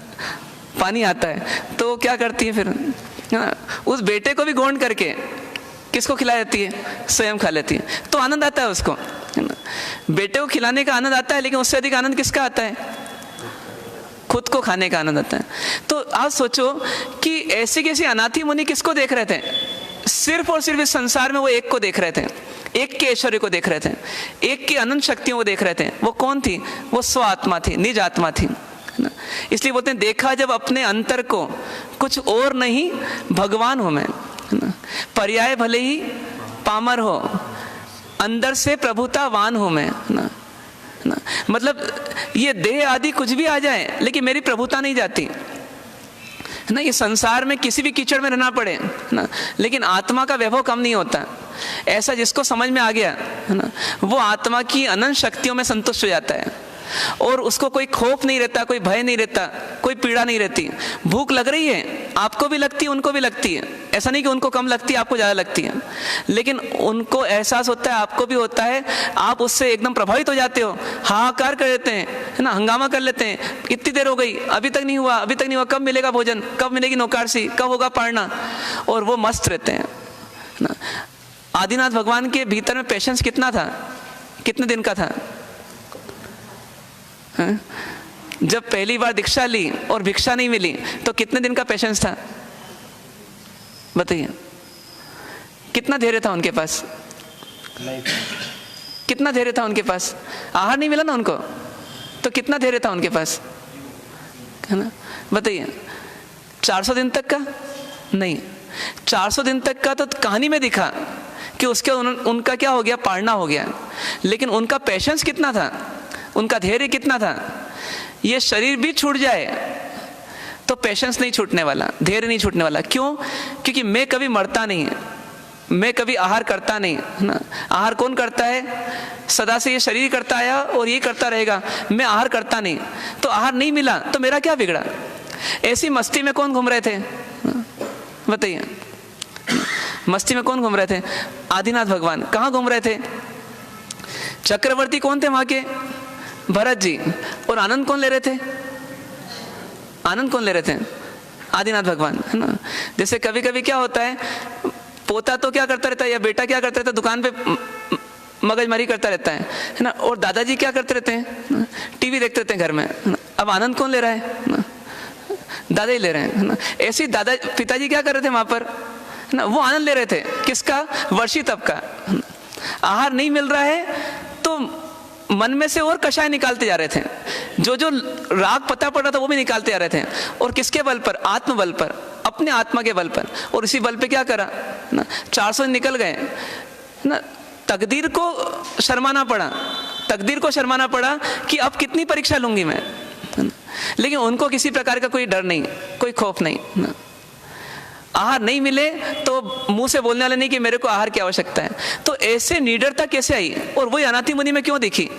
पानी आता है। तो क्या करती है फिर, है ना, उस बेटे को भी गोंड करके किसको खिला देती है? स्वयं खा लेती है। तो आनंद आता है उसको, है ना। बेटे को खिलाने का आनंद आता है, लेकिन उससे अधिक आनंद किसका आता है? खुद को खाने का आनंद आता है। तो आप सोचो कि ऐसे कैसे अनाथी मुनि किसको देख रहे थे? सिर्फ और सिर्फ इस संसार में वो एक को देख रहे थे, एक के ऐश्वर्य को देख रहे थे, एक की अनंत शक्तियों को देख रहे थे। वो कौन थी? वो स्व आत्मा थी, निज आत्मा थी, है ना। इसलिए बोलते हैं, देखा जब अपने अंतर को, कुछ और नहीं भगवान हूं मैं, है ना। पर्याय भले ही पामर हो, अंदर से प्रभुतावान हूं मैं, है ना। मतलब ये देह आदि कुछ भी आ जाए, लेकिन मेरी प्रभुता नहीं जाती, है ना। ये संसार में किसी भी कीचड़ में रहना पड़े, है ना, लेकिन आत्मा का वैभव कम नहीं होता। ऐसा जिसको समझ में आ गया, है ना, वो आत्मा की अनंत शक्तियों में संतुष्ट हो जाता है, और उसको कोई खौफ नहीं रहता, कोई भय नहीं रहता, कोई पीड़ा नहीं रहती। भूख लग रही है, आपको भी लगती है, उनको भी लगती है। ऐसा नहीं कि उनको कम लगती है, आपको ज़्यादा लगती है, लेकिन उनको एहसास होता है, आपको भी होता है। आप उससे एकदम प्रभावित हो जाते हो, हाहाकार कर देते हैं, है ना, हंगामा कर लेते हैं। इतनी देर हो गई, अभी तक नहीं हुआ, अभी तक नहीं हुआ, कब मिलेगा भोजन, कब मिलेगी नौकारसी, कब होगा पढ़ना, और वो मस्त रहते हैं, है ना। आदिनाथ भगवान के भीतर में पेशेंस कितना था? कितने दिन का था? जब पहली बार दीक्षा ली और भिक्षा नहीं मिली, तो कितने दिन का पेशेंस था? बताइए, कितना धैर्य था उनके पास? कितना धैर्य था उनके पास? आहार नहीं मिला ना उनको, तो कितना धैर्य था उनके पास, है ना। बताइए, 400 दिन तक का नहीं, 400 दिन तक का तो कहानी में दिखा कि उसके उनका क्या हो गया, पाड़ना हो गया, लेकिन उनका पेशेंस कितना था, उनका धैर्य कितना था। ये शरीर भी छूट जाए तो पेशेंस नहीं छूटने वाला, धैर्य नहीं छूटने वाला। क्यों? क्योंकि मैं कभी मरता नहीं, मैं कभी आहार करता नहीं, है ना। आहार कौन करता है? सदा से ये शरीर करता आया और ये करता रहेगा, मैं आहार करता नहीं। तो आहार नहीं मिला तो मेरा क्या बिगड़ा? ऐसी मस्ती में कौन घूम रहे थे? बताइए, मस्ती में कौन घूम रहे थे? आदिनाथ भगवान। कहाँ घूम रहे थे? चक्रवर्ती कौन थे वहां के? भरत जी। और आनंद कौन ले रहे थे? आनंद कौन ले रहे थे? आदिनाथ भगवान, है ना। जैसे कभी कभी क्या होता है, पोता तो क्या करता रहता है, या बेटा क्या करता रहता है, दुकान पे मगजमारी करता रहता है ना। और दादाजी क्या करते रहते हैं? टीवी देखते रहते हैं घर में। अब आनंद कौन ले रहा है? दादा ही ले रहे हैं, है ना। ऐसे दादा पिताजी क्या कर रहे थे वहां पर, है ना, वो आनंद ले रहे थे। किसका? वर्षी तप का। आहार नहीं मिल रहा है तो मन में से और कषाय निकालते जा रहे थे, जो जो राग पता पड़ रहा था वो भी निकालते जा रहे थे। और किसके बल पर? आत्म बल पर, अपने आत्मा के बल पर। और इसी बल पे क्या करा ना, 400 निकल गए ना। तकदीर को शर्माना पड़ा, तकदीर को शर्माना पड़ा कि अब कितनी परीक्षा लूंगी मैं, लेकिन उनको किसी प्रकार का कोई डर नहीं, कोई खौफ नहीं ना। आहार नहीं मिले तो मुंह से बोलने वाले नहीं कि मेरे को आहार की आवश्यकता है। तो ऐसे निडरता कैसे आई, और वही अनाथी मुनि में क्यों दिखी?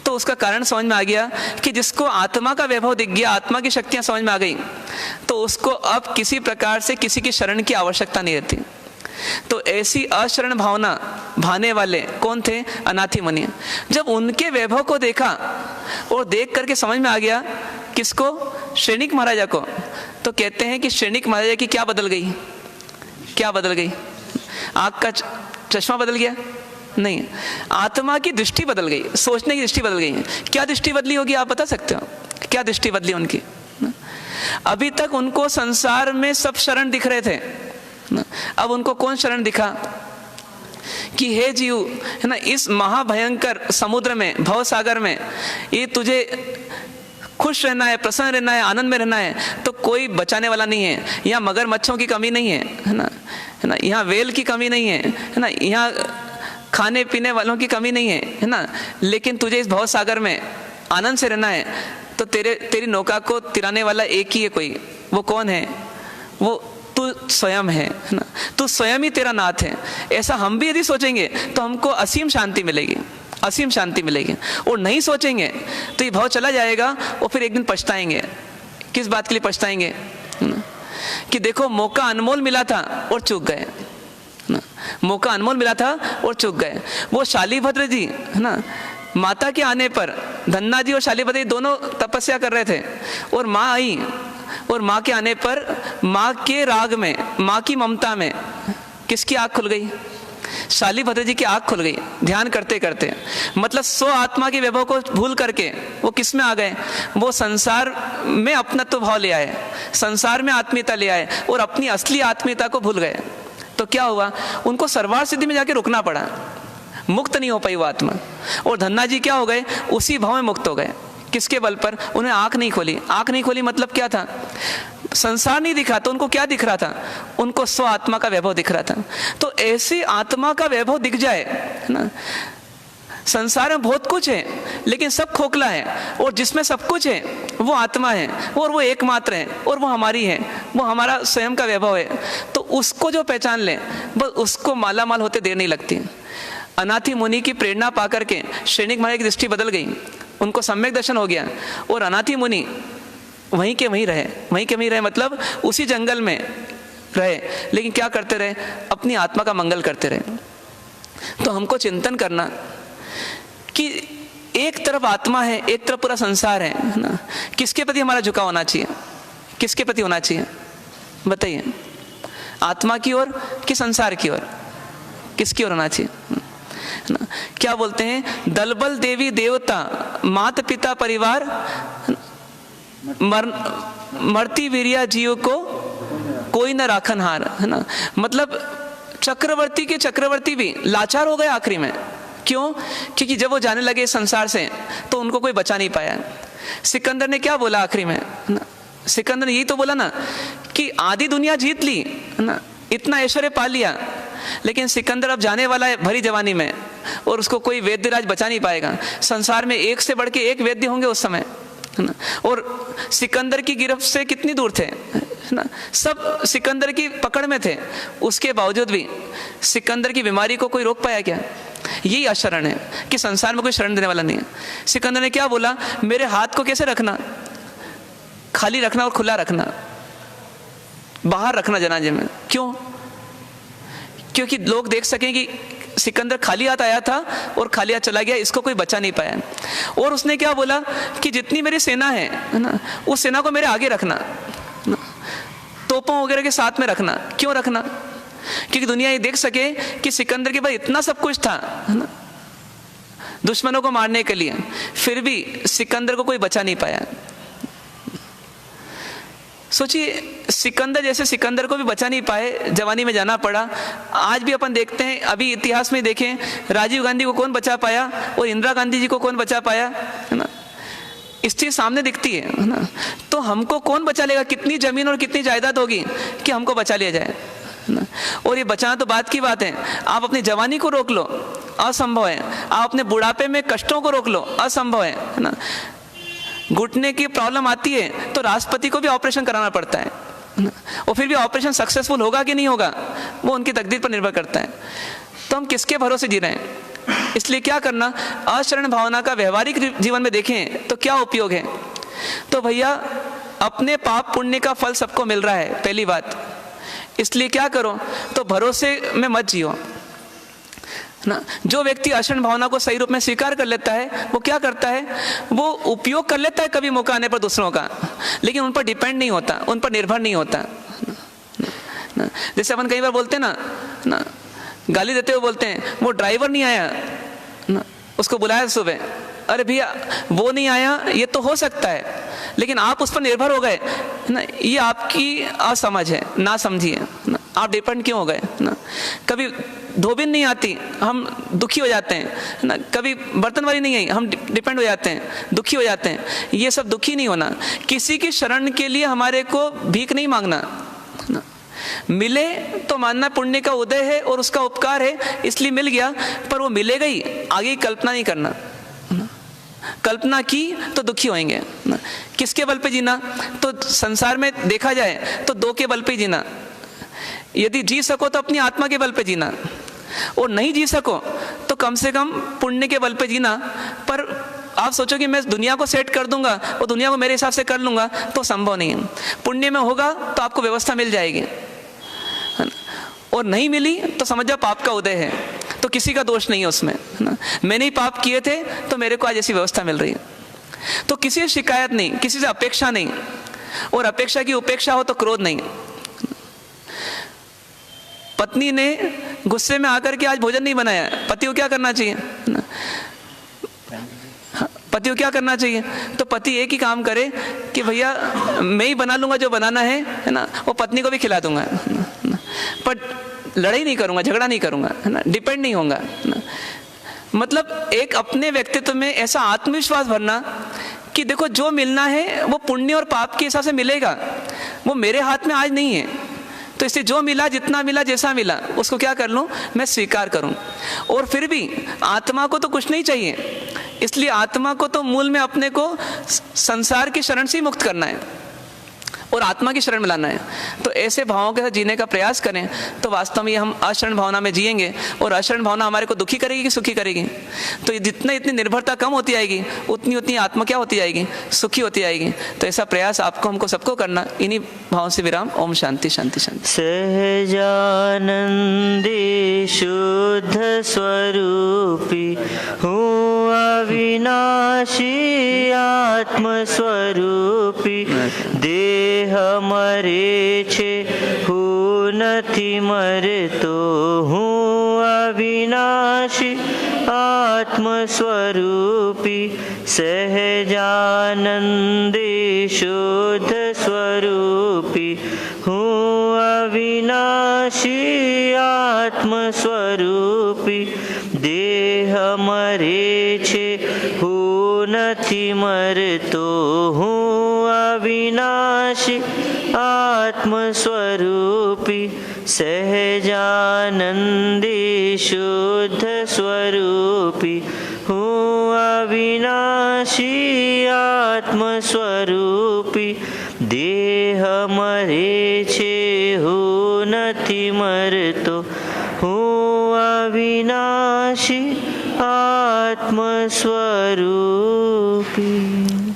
तो उसका कारण समझ में आ गया कि जिसको आत्मा का वैभव दिख गया, आत्मा की शक्तियां समझ में आ गई, तो उसको अब किसी प्रकार से किसी की शरण की आवश्यकता नहीं रहती। तो ऐसी अशरण भावना भाने वाले कौन थे? अनाथी मुनि। जब उनके वैभव को देखा और देख करके समझ में आ गया, किसको? श्रेणिक महाराजा को। तो कहते हैं कि श्रेणिक महाराजा की क्या बदल गई? क्या बदल गई? आँख का चश्मा बदल गया? नहीं, आत्मा की दृष्टि बदल गई, सोचने की दृष्टि बदल गई है। क्या दृष्टि बदली होगी, आप बता सकते हो? क्या दृष्टि बदली उनकी? अभी तक उनको संसार में सब शरण दिख रहे थे, अब उनको कौन शरण दिखा? कि हे जीव, है ना, इस महाभयंकर समुद्र में, भव सागर में, ये तुझे खुश रहना है, प्रसन्न रहना है, आनंद में रहना है, तो कोई बचाने वाला नहीं है। यहाँ मगरमच्छों की कमी नहीं है ना, है ना, यहाँ वेल की कमी नहीं है ना, यहाँ खाने पीने वालों की कमी नहीं है ना। लेकिन तुझे इस भव सागर में आनंद से रहना है, तो तेरी नौका को तिराने वाला एक ही है कोई। वो कौन है? वो तू स्वयं है ना। तू स्वयं ही तेरा नाथ है। ऐसा हम भी यदि सोचेंगे तो हमको असीम शांति मिलेगी, असीम शांति मिलेगी। और नहीं सोचेंगे तो ये भाव चला जाएगा और फिर एक दिन पछताएंगे। किस बात के लिए पछताएंगे? कि देखो मौका अनमोल मिला था और चूक गए ना, मौका अनमोल मिला था और चूक गए। वो शालीभद्र जी है ना, माता के आने पर धन्ना जी और शालीभद्र जी दोनों तपस्या कर रहे थे और माँ आई, और माँ के आने पर माँ के राग में, माँ की ममता में किसकी आँख खुल गई? शालीभद्र जी की आँख खुल गई ध्यान करते करते। मतलब स्व आत्मा के वैभव को भूल करके वो किस में आ गए? वो संसार में अपनत्व भाव ले आए, संसार में आत्मीयता ले आए और अपनी असली आत्मीयता को भूल गए। तो क्या हुआ? उनको सर्वार्थ सिद्धि में जाके रुकना पड़ा, मुक्त नहीं हो पाई वो आत्मा। और धन्ना जी क्या हो गए? उसी भाव में मुक्त हो गए। किसके बल पर? उन्हें आंख नहीं खोली। आंख नहीं खोली मतलब क्या था? संसार नहीं दिखा तो उनको क्या दिख रहा था? उनको स्व आत्मा का वैभव दिख रहा था। तो ऐसी आत्मा का वैभव दिख जाए ना, संसार में बहुत कुछ है लेकिन सब खोखला है, और जिसमें सब कुछ है वो आत्मा है और वो एकमात्र है और वो हमारी है, वो हमारा स्वयं का वैभव है। तो उसको जो पहचान ले, बस उसको माला माल होते देर नहीं लगती। अनाथी मुनि की प्रेरणा पाकर के श्रेणिक महाराज की दृष्टि बदल गई, उनको सम्यक दर्शन हो गया और अनाथी मुनि वहीं के वहीं रहे। वहीं के वहीं रहे मतलब उसी जंगल में रहे, लेकिन क्या करते रहे? अपनी आत्मा का मंगल करते रहे। तो हमको चिंतन करना कि एक तरफ आत्मा है, एक तरफ पूरा संसार है ना, किसके प्रति हमारा झुकाव होना चाहिए? किसके प्रति होना चाहिए बताइए? आत्मा की ओर कि संसार की ओर? किसकी ओर होना चाहिए ना? क्या बोलते हैं? दलबल देवी देवता माता पिता परिवार मरती वीरिया जीव को कोई न राखन हार, है ना। मतलब चक्रवर्ती के चक्रवर्ती भी लाचार हो गए आखिरी में। क्यों? क्योंकि जब वो जाने लगे संसार से तो उनको कोई बचा नहीं पाया। सिकंदर ने क्या बोला आखिरी में ना? सिकंदर ने यही तो बोला ना कि आधी दुनिया जीत ली ना, इतना ऐश्वर्य पा लिया, लेकिन सिकंदर अब जाने वाला है भरी जवानी में और उसको कोई वैद्यराज बचा नहीं पाएगा। संसार में एक से बढ़ के एक वैद्य होंगे उस समय, है ना। और सिकंदर की गिरफ्त से कितनी दूर थे, है ना। सब सिकंदर की पकड़ में थे, उसके बावजूद भी सिकंदर की बीमारी को कोई रोक पाया क्या? यही अशरण है कि संसार में कोई शरण देने वाला नहीं है। सिकंदर ने क्या बोला? मेरे हाथ को कैसे रखना? खाली रखना और खुला रखना, बाहर रखना जनाजे में। क्यों? क्योंकि लोग देख सकें कि सिकंदर खाली हाथ आया था और खाली हाथ चला गया, इसको कोई बचा नहीं पाया। और उसने क्या बोला कि जितनी मेरी सेना है ना, उस सेना को मेरे आगे रखना, तोपों वगैरह के साथ में रखना। क्यों रखना? क्योंकि दुनिया ये देख सके कि सिकंदर के पास इतना सब कुछ था, है ना, दुश्मनों को मारने के लिए, फिर भी सिकंदर को कोई बचा नहीं पाया। सोचिए, सिकंदर जैसे सिकंदर को भी बचा नहीं पाए, जवानी में जाना पड़ा। आज भी अपन देखते हैं, अभी इतिहास में देखें, राजीव गांधी को कौन बचा पाया और इंदिरा गांधी जी को कौन बचा पाया, है ना। स्थिति सामने दिखती है ना। तो हमको कौन बचा लेगा? कितनी जमीन और कितनी जायदाद होगी कि हमको बचा लिया जाए ना। और ये बचाना तो बात की बात है, आप अपनी जवानी को रोक लो, असंभव है। आप अपने बुढ़ापे में कष्टों को रोक लो, असंभव है ना। घुटने की प्रॉब्लम आती है तो राष्ट्रपति को भी ऑपरेशन कराना पड़ता है, और फिर भी ऑपरेशन सक्सेसफुल होगा कि नहीं होगा वो उनकी तकदीर पर निर्भर करता है। तो हम किसके भरोसे जी रहे हैं? इसलिए क्या करना, अशरण भावना का व्यवहारिक जीवन में देखें तो क्या उपयोग है। तो भैया, अपने पाप पुण्य का फल सबको मिल रहा है, पहली बात। इसलिए क्या करो, तो भरोसे में मत जियो ना। जो व्यक्ति अशरण भावना को सही रूप में स्वीकार कर लेता है, वो क्या करता है, वो उपयोग कर लेता है कभी मौका आने पर दूसरों का, लेकिन उन पर डिपेंड नहीं होता, उन पर निर्भर नहीं होता ना। जैसे अपन कई बार बोलते हैं ना, गाली देते हुए बोलते हैं, वो ड्राइवर नहीं आया ना, उसको बुलाया सुबह, अरे भैया वो नहीं आया, ये तो हो सकता है, लेकिन आप उस पर निर्भर हो गए ना, ये आपकी असमझ है, ना समझिए ना, आप डिपेंड क्यों हो गए ना। कभी धोबी नहीं आती, हम दुखी हो जाते हैं ना, कभी बर्तन वाली नहीं आई, हम डिपेंड हो जाते हैं, दुखी हो जाते हैं। ये सब दुखी नहीं होना। किसी की शरण के लिए हमारे को भीख नहीं मांगना ना। मिले तो मानना पुण्य का उदय है और उसका उपकार है, इसलिए मिल गया, पर वो मिलेगा ही, आगे कल्पना नहीं करना। कल्पना की तो दुखी होंगे ना। किसके बल पे जीना? तो संसार में देखा जाए तो दो के बल पे जीना। यदि जी सको तो अपनी आत्मा के बल पे जीना, और नहीं जी सको तो कम से कम पुण्य के बल पे जीना। पर आप सोचो कि मैं दुनिया को सेट कर दूंगा और दुनिया को मेरे हिसाब से कर लूंगा, तो संभव नहीं है। पुण्य में होगा तो आपको व्यवस्था मिल जाएगी, और नहीं मिली तो समझ जाओ पाप का उदय है, तो किसी का दोष नहीं है उसमें ना। मैंने ही पाप किए थे तो मेरे को आज ऐसी व्यवस्था मिल रही है। तो किसी से शिकायत नहीं, किसी से अपेक्षा नहीं, और अपेक्षा की उपेक्षा हो तो क्रोध नहीं। पत्नी ने गुस्से में आकर के आज भोजन नहीं बनाया, पति को क्या करना चाहिए? पति को क्या करना चाहिए? तो पति एक ही काम करे कि भैया मैं ही बना लूंगा जो बनाना है ना, वो पत्नी को भी खिला दूंगा, पर लड़ाई नहीं करूंगा, झगड़ा नहीं करूंगा, है ना, डिपेंड नहीं होगा ना। मतलब एक अपने व्यक्तित्व में ऐसा आत्मविश्वास भरना कि देखो जो मिलना है वो पुण्य और पाप के हिसाब से मिलेगा, वो मेरे हाथ में आज नहीं है, तो इसलिए जो मिला, जितना मिला, जैसा मिला, उसको क्या कर लूं, मैं स्वीकार करूं। और फिर भी आत्मा को तो कुछ नहीं चाहिए, इसलिए आत्मा को तो मूल में अपने को संसार की शरण से ही मुक्त करना है और आत्मा की शरण में लाना है। तो ऐसे भावों के साथ जीने का प्रयास करें तो वास्तव में हम अशरण भावना में जिएंगे, और अशरण भावना हमारे को दुखी करेगी कि सुखी करेगी? तो जितना इतनी निर्भरता कम होती जाएगी, उतनी उतनी आत्मा क्या होती जाएगी, सुखी होती जाएगी। तो ऐसा प्रयास आपको हमको सबको करना। इन्हीं भावों से विराम। ओम शांति शांति शांति। सहजानंदी शुद्ध स्वरूपी हूँ अविनाशी आत्म स्वरूपी, देह मरे छे हूँ નથી मरतो, हूँ अविनाशी आत्म स्वरूपी, सहजानंदी शुद्ध स्वरूपी हूँ अविनाशी आत्म स्वरूपी, देह मरे छे हूँ નથી मरतो, हूँ अविनाशी आत्म स्वरूपी, सहजानंदी शुद्ध स्वरूपी हूँ अविनाशी आत्म स्वरूपी, देह मरे छे हूँ નથી मरतो, हूँ अविनाशी आत्म स्वरूपी।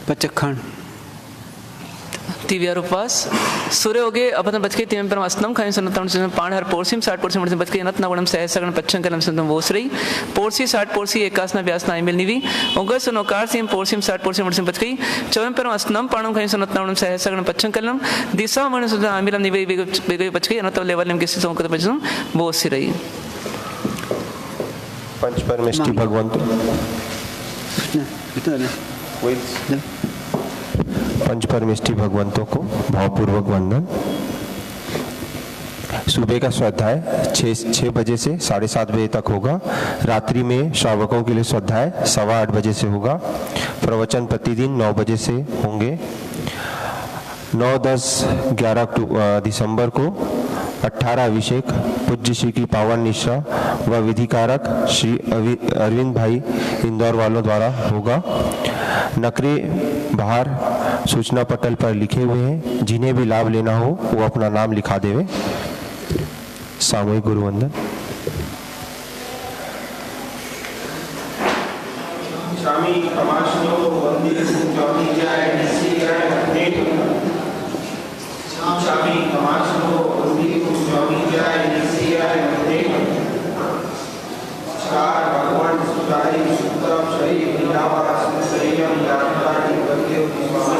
पचखंड दिव्या उपवास सूर्य हो गए अपन बच के तीन पर अस्तम खाई सुनतम पाण हर पोर्सिम 60 पोर्सिम बच के नत नवणम सहसगण पच्छन कलम सुनतम वोसरी पोर्सी 60 पोर्सी एकासना व्यासना इमिल निवि ओगर सुनोकार सिम पोर्सिम 60 पोर्सिम बच गई चौवन पर अस्तम पाणम खाई सुनत नवणम सहसगण पच्छन कलम दिशा मन सुदा अमिलम निवि बेगे बच गई नत लेवल में किसी सोंकत बचन वोसरी। पंच परमेष्टि भगवंत पंच परमेष्टि भगवंतों को भावपूर्वक वंदन। सुबह का स्वाध्याय 6 बजे से 7:30 बजे तक होगा। रात्रि में श्रावकों के लिए स्वाध्याय 8:15 बजे से होगा। प्रवचन प्रतिदिन 9 बजे से होंगे। 9, 10, 11 दिसंबर को 18 अभिषेक पूज्य श्री की पावन निष्ठा व विधिकारक श्री अरविंद भाई इंदौर वालों द्वारा होगा। नकरे बाहर सूचना पटल पर लिखे हुए हैं, जिन्हें भी लाभ लेना हो वो अपना नाम लिखा देवे। सामूहिक गुरुवंदन। स्वामी कमाशनो वंदे स्वामी जय निशिकाय स्वामी कमाशनो वंदे स्वामी जय निशिकाय नमस्कार। भगवान सुधारी सुतम शरीर लीलावास शरीरम यात्रादि करके स्वामी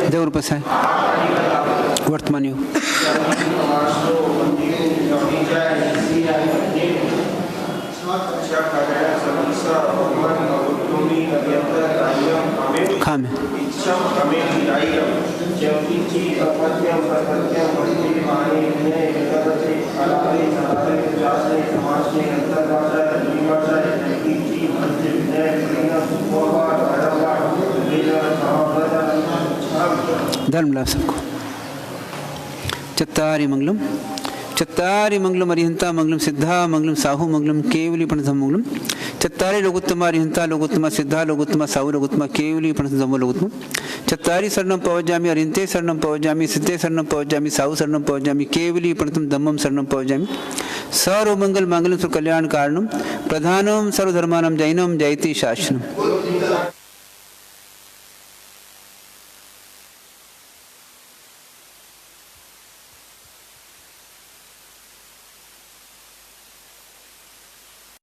देवर पसाय वर्तमान युग कमाशनो वंदे स्वामी जय निशिकाय अच्छा कार्य समीसा भगवान नवोत्तमी अत्यंत रायम हमें खामे इच्छा हमें रायम जब की अपत्यम प्रत्यम भक्ति माने ने विदते अलावे सनातन उच्चासने समासने अंतर्भाषा परिभाषा जंकीची मध्य विनय परिणाम सुखोपाठ भैरवपाठ वेद समापदा धर्म लाभ सबको। चत्तारि मंगलम अरिहंता मंगलम सिद्धा मंगलम साहु मंगलम केवली प्रणतम मंगलम। चत्तारि लोकोत्तमा अरिहंता लोकोत्तमा सिद्धा लोकोत्तमा साहु लोकोत्तमा केवली प्रणतम लोकोत्तम। चत्तारि शरणं पवजामि अरिहंते शरणं पवजामि सिद्धे शरणं पवजामि साहु शरणं पवजामि केवली प्रणतम धम्मं शरणं पवजामि। सर्वमंगल मांगल्यं सर्वकल्याण कारणं प्रधानं सर्वधर्माणां जैनं जयति शासनम्।